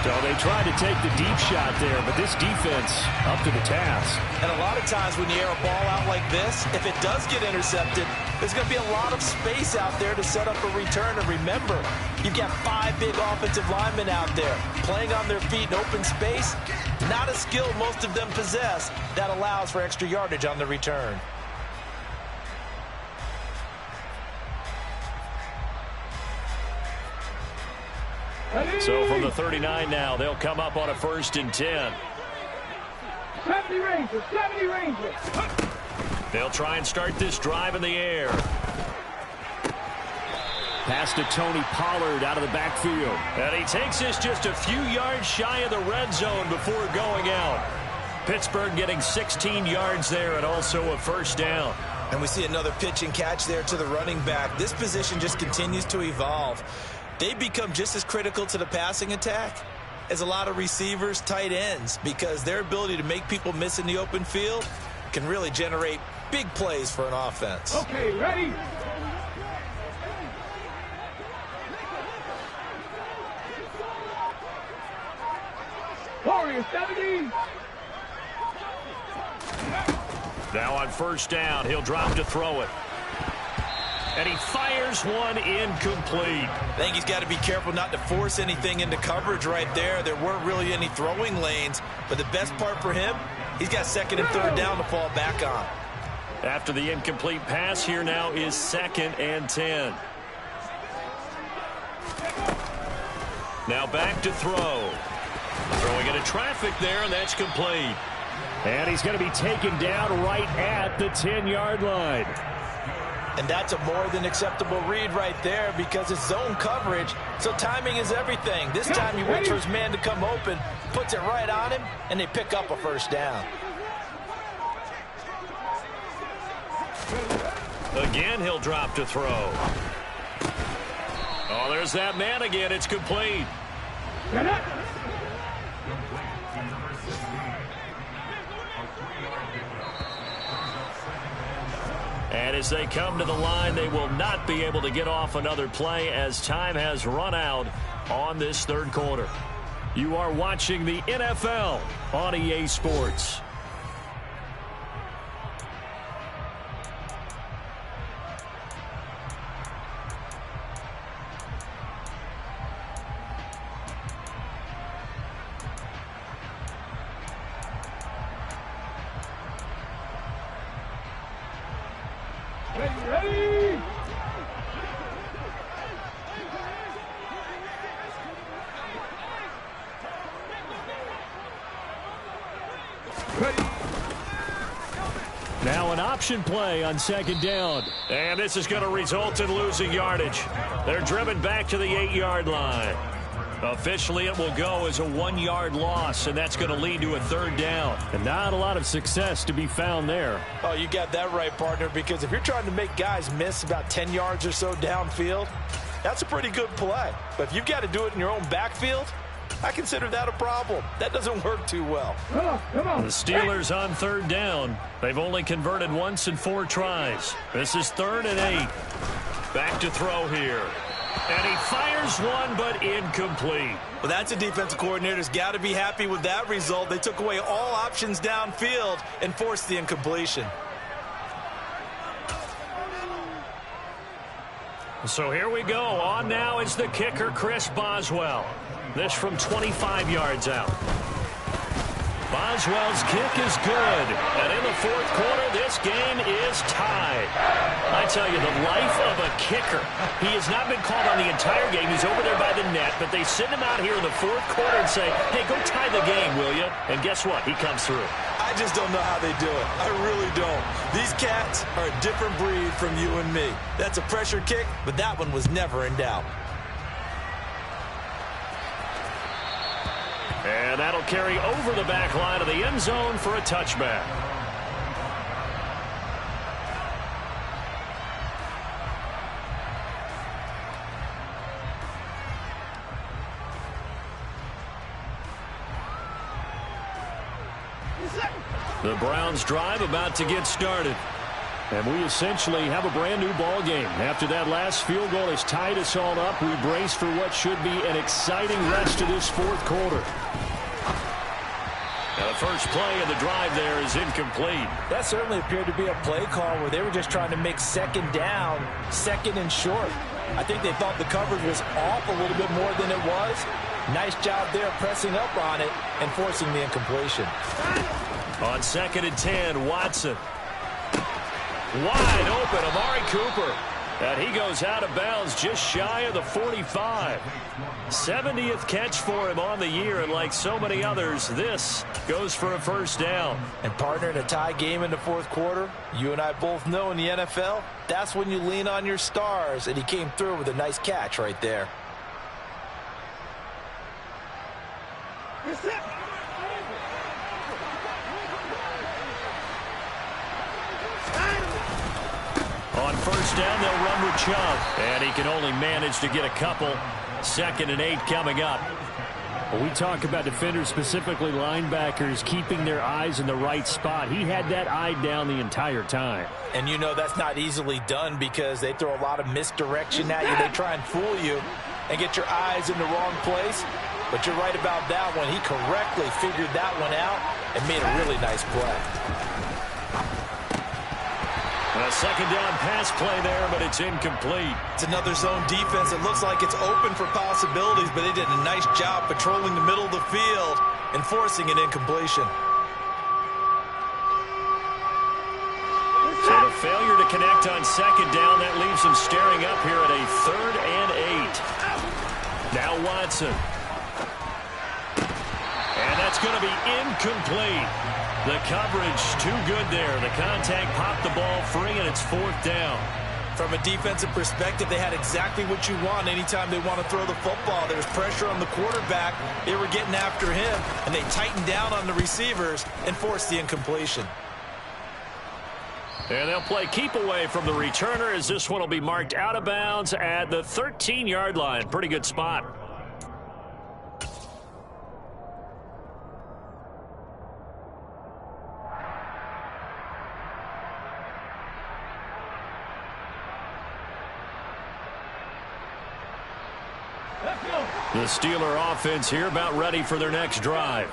So they tried to take the deep shot there, but this defense up to the task. And a lot of times when you air a ball out like this, if it does get intercepted, there's going to be a lot of space out there to set up a return. And remember, you've got 5 big offensive linemen out there playing on their feet in open space. Not a skill most of them possess that allows for extra yardage on the return. So from the 39 now, they'll come up on a 1st and 10. 70 Rangers, 70 Rangers. They'll try and start this drive in the air. Pass to Tony Pollard out of the backfield. And he takes this just a few yards shy of the red zone before going out. Pittsburgh getting 16 yards there and also a 1st down. And we see another pitch and catch there to the running back. This position just continues to evolve. They become just as critical to the passing attack as a lot of receivers, tight ends, because their ability to make people miss in the open field can really generate big plays for an offense. Okay, ready? Warriors, 70. Now on 1st down, he'll drop to throw it. And he fires one incomplete. I think he's got to be careful not to force anything into coverage right there. There weren't really any throwing lanes. But the best part for him, he's got 2nd and 3rd down to fall back on. After the incomplete pass, here now is 2nd and 10. Now back to throw. Throwing into traffic there, and that's complete. And he's going to be taken down right at the 10-yard line. And that's a more than acceptable read right there because it's zone coverage, so timing is everything. This time he waits for his man to come open, puts it right on him, and they pick up a 1st down. Again, he'll drop to throw. Oh, there's that man again. It's complete. And as they come to the line, they will not be able to get off another play as time has run out on this 3rd quarter. You are watching the NFL on EA Sports. Ready? Now an option play on 2nd down. And this is going to result in losing yardage. They're driven back to the 8-yard line. Officially, it will go as a 1-yard loss, and that's going to lead to a 3rd down. And not a lot of success to be found there. Oh, you got that right, partner, because if you're trying to make guys miss about 10 yards or so downfield, that's a pretty good play. But if you've got to do it in your own backfield, I consider that a problem. That doesn't work too well. Come on. The Steelers on 3rd down. They've only converted once in 4 tries. This is 3rd and 8. Back to throw here. And he fires one, but incomplete. Well, that's a defensive coordinator's got to be happy with that result. They took away all options downfield and forced the incompletion. So here we go. On now is the kicker, Chris Boswell. This from 25 yards out. Boswell's kick is good. And in the 4th quarter, this game is tied. I tell you, the life of a kicker. He has not been called on the entire game. He's over there by the net, but they send him out here in the 4th quarter and say, hey, go tie the game, will you? And guess what? He comes through. I just don't know how they do it. I really don't. These cats are a different breed from you and me. That's a pressure kick, but that one was never in doubt. And And that'll carry over the back line of the end zone for a touchback. The Browns drive about to get started. And we essentially have a brand new ball game. After that last field goal has tied us all up, we brace for what should be an exciting rest of this fourth quarter. Now the first play of the drive there is incomplete. That certainly appeared to be a play call where they were just trying to make second down, second and short. I think they thought the coverage was off a little bit more than it was. Nice job there pressing up on it and forcing the incompletion. On 2nd and 10, Watson. Wide open, Amari Cooper. And he goes out of bounds just shy of the 45. 70th catch for him on the year, and like so many others, this goes for a first down. And partner, in a tie game in the fourth quarter, you and I both know in the NFL, that's when you lean on your stars, and he came through with a nice catch right there. On first down, they'll run with Chubb. And he can only manage to get a couple. 2nd and 8 coming up. When we talk about defenders, specifically linebackers, keeping their eyes in the right spot. He had that eye down the entire time. And you know that's not easily done because they throw a lot of misdirection at you. They try and fool you and get your eyes in the wrong place. But you're right about that one. He correctly figured that one out and made a really nice play. A second down pass play there, but it's incomplete. It's another zone defense. It looks like it's open for possibilities, but they did a nice job patrolling the middle of the field and forcing an incompletion. So the failure to connect on second down, that leaves them staring up here at a 3rd and 8. Now Watson. And that's going to be incomplete. The coverage too good there. The contact popped the ball free, and it's 4th down. From a defensive perspective, they had exactly what you want anytime they want to throw the football. There's pressure on the quarterback. They were getting after him, and they tightened down on the receivers and forced the incompletion. And they'll play keep away from the returner as this one will be marked out of bounds at the 13-yard line. Pretty good spot. The Steeler offense here about ready for their next drive.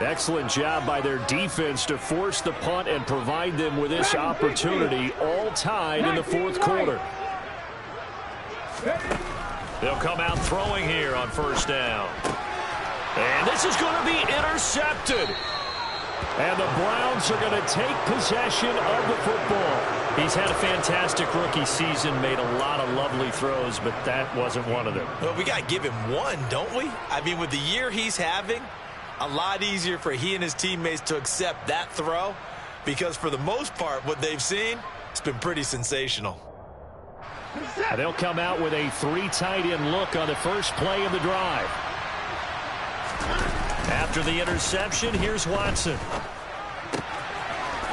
Excellent job by their defense to force the punt and provide them with this opportunity, all tied in the fourth quarter. They'll come out throwing here on first down. And this is going to be intercepted. And the Browns are going to take possession of the football. He's had a fantastic rookie season, made a lot of lovely throws, but that wasn't one of them. Well, we got to give him one, don't we? I mean, with the year he's having, a lot easier for he and his teammates to accept that throw because for the most part, what they've seen, it's been pretty sensational. And they'll come out with a 3 tight end look on the first play of the drive. After the interception, here's Watson.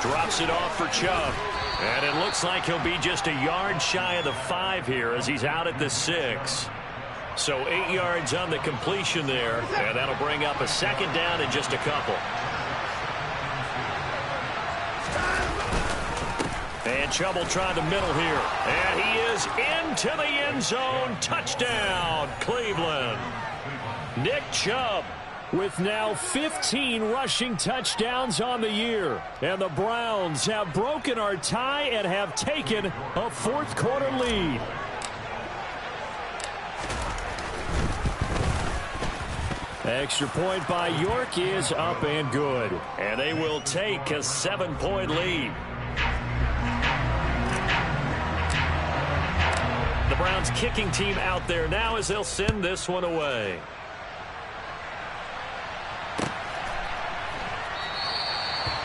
Drops it off for Chubb. And it looks like he'll be just a yard shy of the 5 here as he's out at the 6. So 8 yards on the completion there. And that'll bring up a second down in just a couple. And Chubb will try the middle here. And he is into the end zone. Touchdown, Cleveland. Nick Chubb with now 15 rushing touchdowns on the year. And the Browns have broken our tie and have taken a fourth quarter lead. Extra point by York is up and good. And they will take a 7-point lead. The Browns kicking team out there now as they'll send this one away.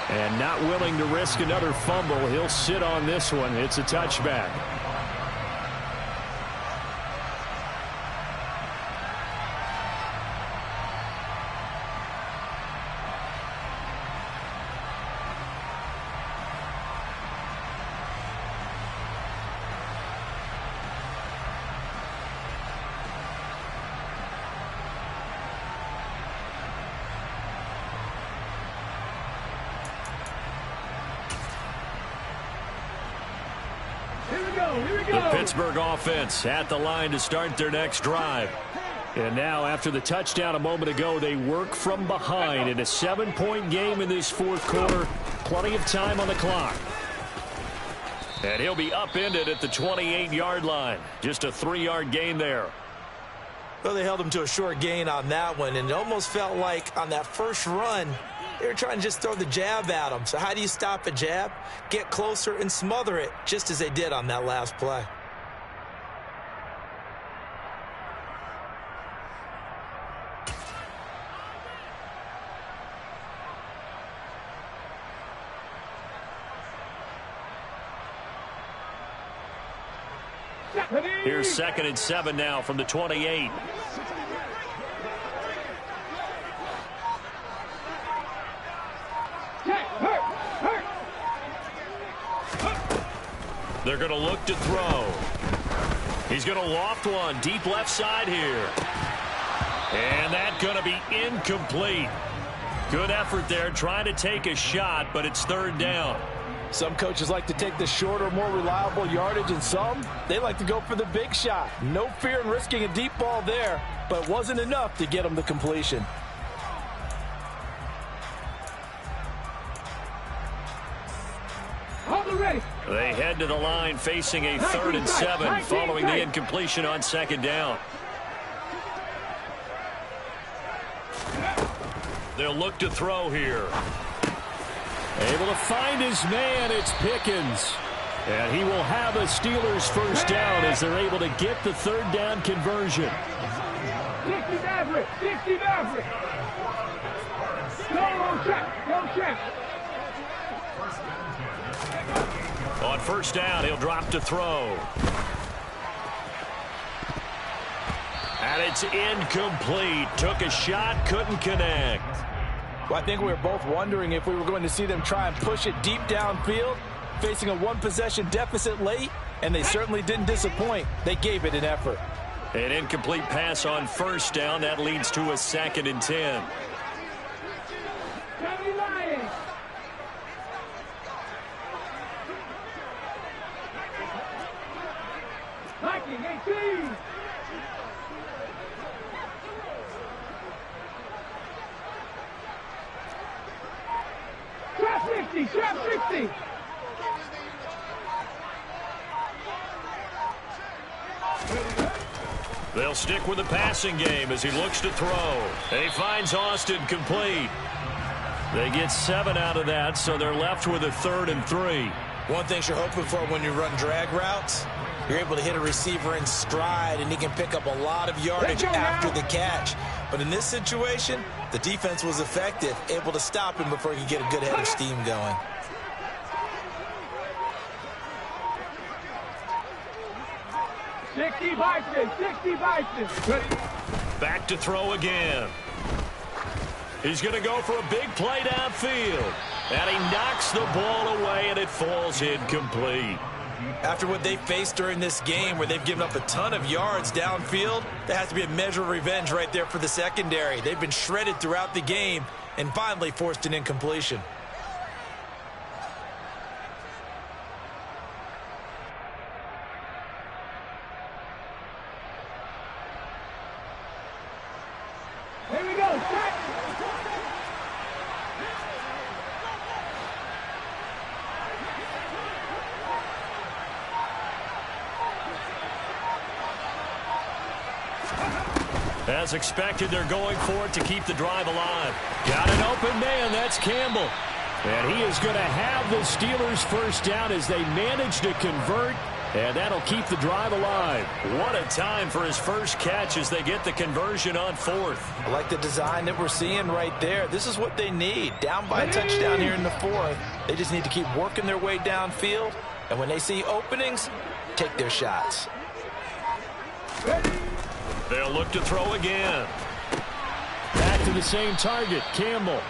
And not willing to risk another fumble, he'll sit on this one. It's a touchback. The Pittsburgh offense at the line to start their next drive. And now, after the touchdown a moment ago, they work from behind in a 7-point game in this fourth quarter. Plenty of time on the clock. And he'll be upended at the 28-yard line. Just a 3-yard gain there. Well, they held him to a short gain on that one, and it almost felt like on that first run, they were trying to just throw the jab at him. So how do you stop a jab? Get closer and smother it, just as they did on that last play. Here's 2nd and 7 now from the 28. They're going to look to throw. He's going to loft one deep left side here. And that's going to be incomplete. Good effort there trying to take a shot, but it's 3rd down. Some coaches like to take the shorter, more reliable yardage, and some, they like to go for the big shot. No fear in risking a deep ball there, but it wasn't enough to get them the completion. They head to the line facing a 3rd and 7 following the incompletion on 2nd down. They'll look to throw here. Able to find his man, it's Pickens. And he will have a Steelers first down as they're able to get the 3rd down conversion. 60 Maverick, 60 Maverick. Go check. On 1st down, he'll drop to throw. And it's incomplete. Took a shot, couldn't connect. Well, I think we were both wondering if we were going to see them try and push it deep downfield, facing a 1-possession deficit late, and they certainly didn't disappoint. They gave it an effort. An incomplete pass on 1st down. That leads to a 2nd and 10. Trap 60. They'll stick with the passing game as he looks to throw. He finds Austin complete. They get 7 out of that, so they're left with a 3rd and 3. One thing you're hoping for when you run drag routes, you're able to hit a receiver in stride, and he can pick up a lot of yardage after the catch. But in this situation, the defense was effective, able to stop him before he could get a good head of steam going. Sixty Bison. Back to throw again. He's going to go for a big play downfield. And he knocks the ball away, and it falls incomplete. After what they faced during this game where they've given up a ton of yards downfield, there has to be a measure of revenge right there for the secondary. They've been shredded throughout the game and finally forced an incompletion. Here we go. As expected, they're going for it to keep the drive alive. Got an open man. That's Campbell. And he is going to have the Steelers first down as they manage to convert. And that'll keep the drive alive. What a time for his first catch as they get the conversion on 4th. I like the design that we're seeing right there. This is what they need. Down by a touchdown here in the 4th. They just need to keep working their way downfield. And when they see openings, take their shots. They'll look to throw again. Back to the same target, Campbell.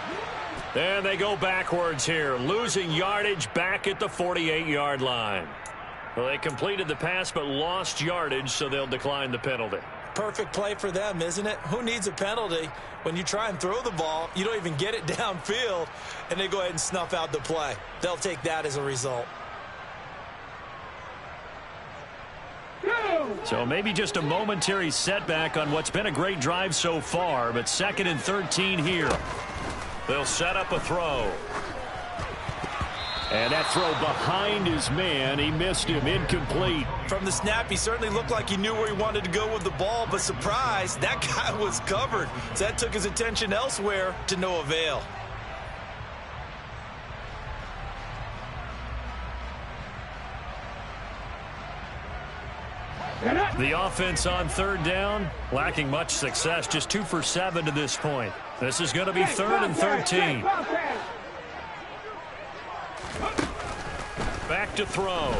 And they go backwards here, losing yardage back at the 48-yard line. Well, they completed the pass but lost yardage, so they'll decline the penalty. Perfect play for them, isn't it? Who needs a penalty when you try and throw the ball, you don't even get it downfield, and they go ahead and snuff out the play. They'll take that as a result. So maybe just a momentary setback on what's been a great drive so far, but 2nd and 13 here. They'll set up a throw. And that throw behind his man. He missed him. Incomplete. From the snap, he certainly looked like he knew where he wanted to go with the ball, but surprise, that guy was covered. So that took his attention elsewhere to no avail. The offense on 3rd down, lacking much success, just 2 for 7 to this point. This is going to be 3rd and 13. Back to throw.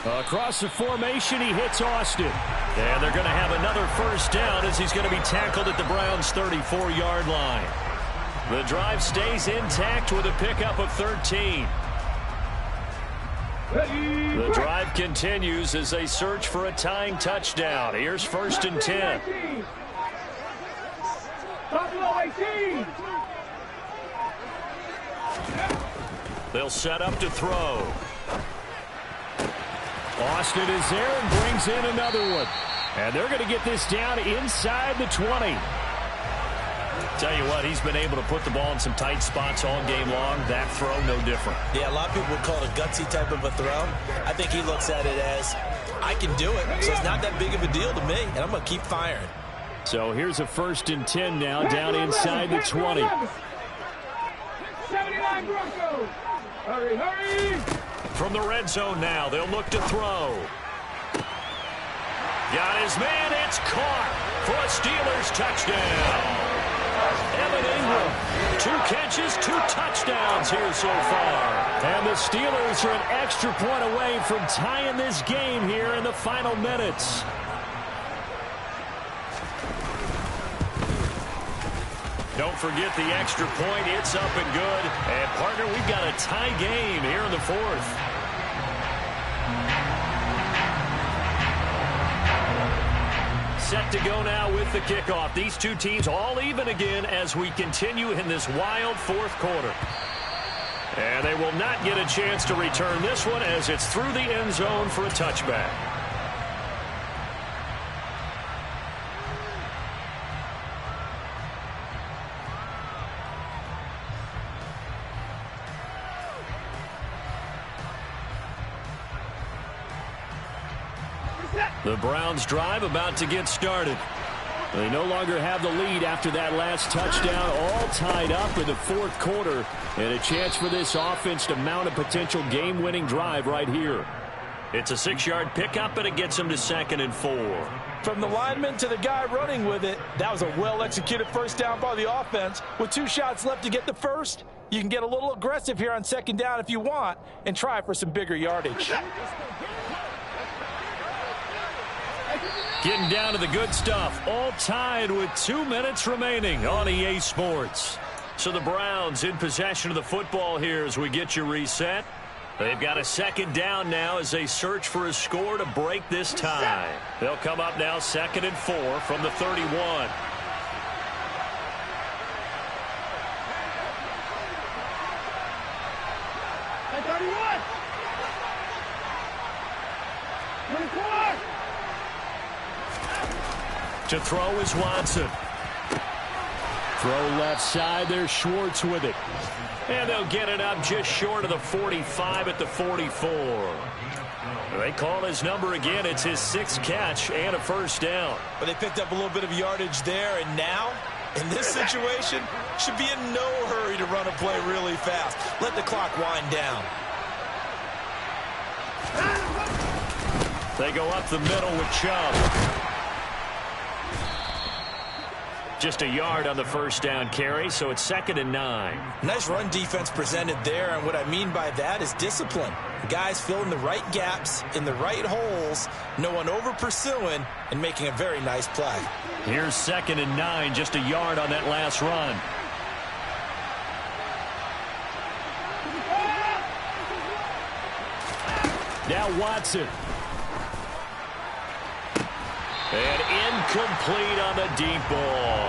Across the formation, he hits Austin. And they're going to have another 1st down as he's going to be tackled at the Browns' 34-yard line. The drive stays intact with a pickup of 13. The drive continues as they search for a tying touchdown. Here's 1st and 10. They'll set up to throw. Austin is there and brings in another one. And they're going to get this down inside the 20. Tell you what, he's been able to put the ball in some tight spots all game long. That throw, no different. Yeah, a lot of people would call it a gutsy type of a throw. I think he looks at it as, I can do it, so it's not that big of a deal to me, and I'm going to keep firing. So here's a 1st and 10 now, down inside the 20. 79 Broncos. Hurry, hurry. From the red zone now, they'll look to throw. Got his man, it's caught for a Steelers touchdown. Evan Ingram, 2 catches, 2 touchdowns here so far. And the Steelers are an extra point away from tying this game here in the final minutes. Don't forget the extra point. It's up and good. And, partner, we've got a tie game here in the 4th. Set to go now with the kickoff. These two teams all even again as we continue in this wild 4th quarter. And they will not get a chance to return this one as it's through the end zone for a touchback. The Browns drive about to get started. They no longer have the lead after that last touchdown, all tied up in the 4th quarter, and a chance for this offense to mount a potential game-winning drive right here. It's a 6-yard pickup, and it gets them to 2nd and 4. From the lineman to the guy running with it, that was a well-executed 1st down by the offense. With 2 shots left to get the 1st, you can get a little aggressive here on 2nd down if you want and try for some bigger yardage. Getting down to the good stuff, all tied with 2 minutes remaining on EA Sports. So the Browns in possession of the football here as we get you reset. They've got a 2nd down now as they search for a score to break this tie. They'll come up now 2nd and 4 from the 31. To throw is Watson. Throw left side. There's Schwartz with it. And they'll get it up just short of the 45 at the 44. They call his number again. It's his 6th catch and a 1st down. But they picked up a little bit of yardage there, and now, in this situation, should be in no hurry to run a play really fast. Let the clock wind down. They go up the middle with Chubb. Just a yard on the 1st down carry, so it's 2nd and 9. Nice run defense presented there, and what I mean by that is discipline. Guys filling the right gaps in the right holes, no one over pursuing, and making a very nice play. Here's 2nd and 9, just a yard on that last run. Now Watson. And incomplete on the deep ball.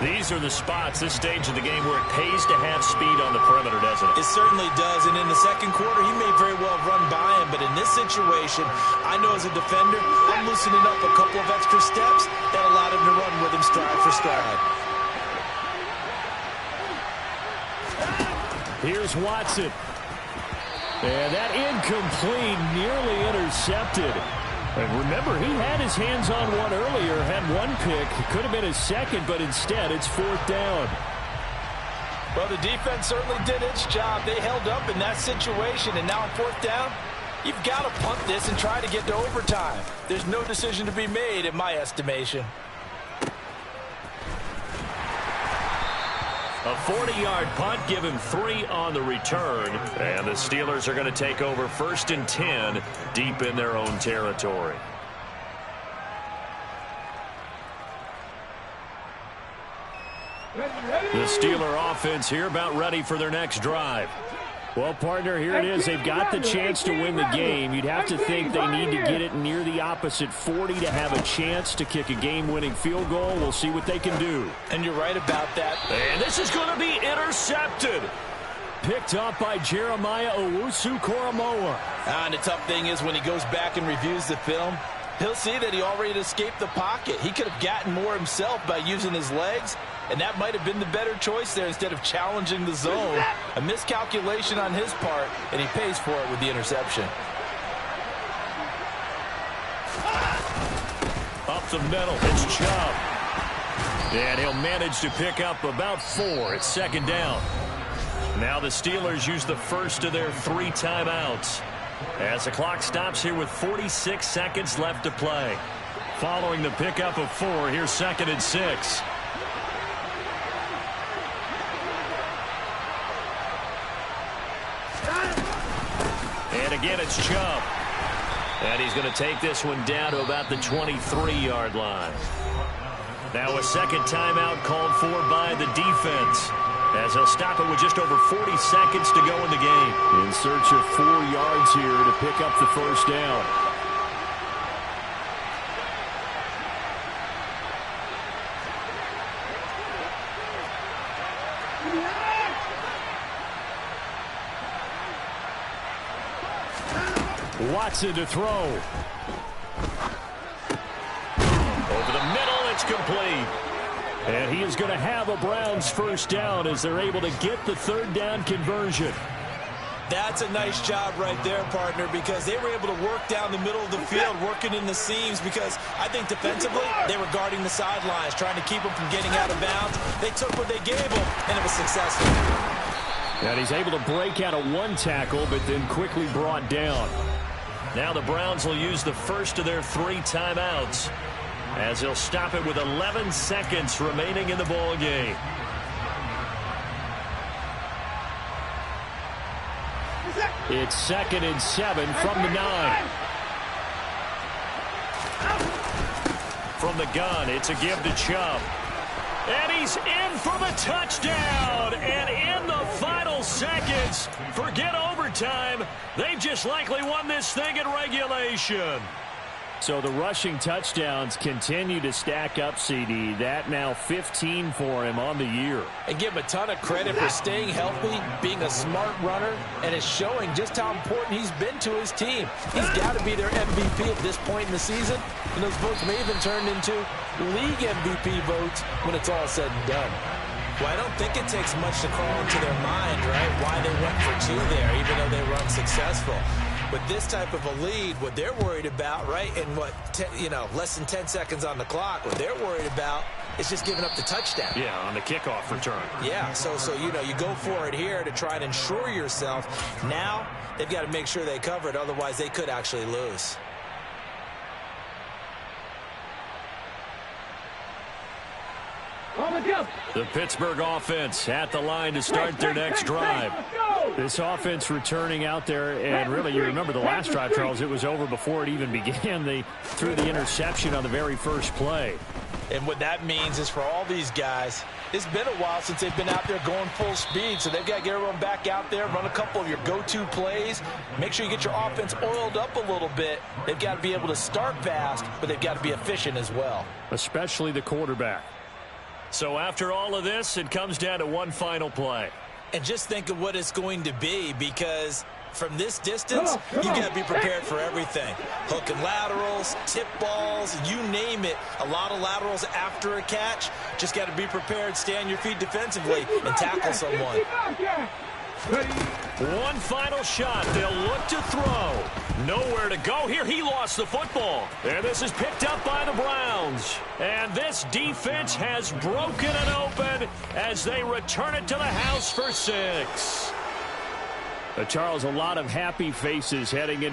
These are the spots, this stage of the game, where it pays to have speed on the perimeter, doesn't it? It certainly does, and in the second quarter, he may very well run by him, but in this situation, I know as a defender, I'm loosening up a couple of extra steps that allowed him to run with him stride for stride. Here's Watson. And that incomplete, nearly intercepted. And remember, he had his hands on one earlier, had one pick. Could have been his second, but instead it's 4th down. Well, the defense certainly did its job. They held up in that situation, and now on 4th down, you've got to punt this and try to get to overtime. There's no decision to be made, in my estimation. A 40-yard punt, give him 3 on the return. And the Steelers are going to take over 1st and 10 deep in their own territory. The Steeler offense here about ready for their next drive. Well, partner, here it is. They've got the chance to win the game. You'd have to think they need to get it near the opposite 40 to have a chance to kick a game-winning field goal. We'll see what they can do. And you're right about that. And this is going to be intercepted. Picked up by Jeremiah Owusu-Koramoah. And the tough thing is when he goes back and reviews the film, he'll see that he already escaped the pocket. He could have gotten more himself by using his legs, and that might have been the better choice there instead of challenging the zone. A miscalculation on his part, and he pays for it with the interception. Up the middle, it's Chubb. And he'll manage to pick up about 4. It's 2nd down. Now the Steelers use the first of their 3 timeouts as the clock stops here with 46 seconds left to play. Following the pickup of 4, here's 2nd and 6. And again, it's Chubb. And he's going to take this one down to about the 23-yard line. Now a 2nd timeout called for by the defense, as they'll stop it with just over 40 seconds to go in the game. In search of 4 yards here to pick up the 1st down. Watson to throw. Over the middle, it's complete. And he is going to have a Browns 1st down as they're able to get the 3rd down conversion. That's a nice job right there, partner, because they were able to work down the middle of the field, working in the seams, because I think defensively they were guarding the sidelines, trying to keep them from getting out of bounds. They took what they gave them, and it was successful. And he's able to break out of 1 tackle, but then quickly brought down. Now the Browns will use the first of their 3 timeouts, as they'll stop it with 11 seconds remaining in the ball game. It's 2nd and 7 from the 9. From the gun, it's a give to Chubb. And he's in for the touchdown. And in the final seconds, forget overtime. They've just likely won this thing in regulation. So the rushing touchdowns continue to stack up, CD. That now 15 for him on the year. And give him a ton of credit for staying healthy, being a smart runner, and is showing just how important he's been to his team. He's got to be their MVP at this point in the season, and those votes may even turn into league MVP votes when it's all said and done. Well, I don't think it takes much to crawl into their mind, right, why they went for 2 there, even though they were unsuccessful. With this type of a lead, what they're worried about, right, and less than 10 seconds on the clock, what they're worried about is just giving up the touchdown. Yeah, on the kickoff return. Yeah, so you go for it here to try and ensure yourself. Now they've got to make sure they cover it, otherwise they could actually lose. The Pittsburgh offense at the line to start their next drive. This offense returning out there, and really, you remember the last drive, Charles, it was over before it even began. They threw the interception on the very first play. And what that means is for all these guys, it's been a while since they've been out there going full speed, so they've got to get everyone back out there, run a couple of your go-to plays, make sure you get your offense oiled up a little bit. They've got to be able to start fast, but they've got to be efficient as well. Especially the quarterback. So after all of this, it comes down to one final play. And just think of what it's going to be, because from this distance, you got to be prepared for everything. Hook and laterals, tip balls, you name it. A lot of laterals after a catch. Just got to be prepared, stay on your feet defensively, and tackle someone. One final shot. They'll look to throw. Nowhere to go here. He lost the football. And this is picked up by the Browns. And this defense has broken it open as they return it to the house for 6. Charles, a lot of happy faces heading into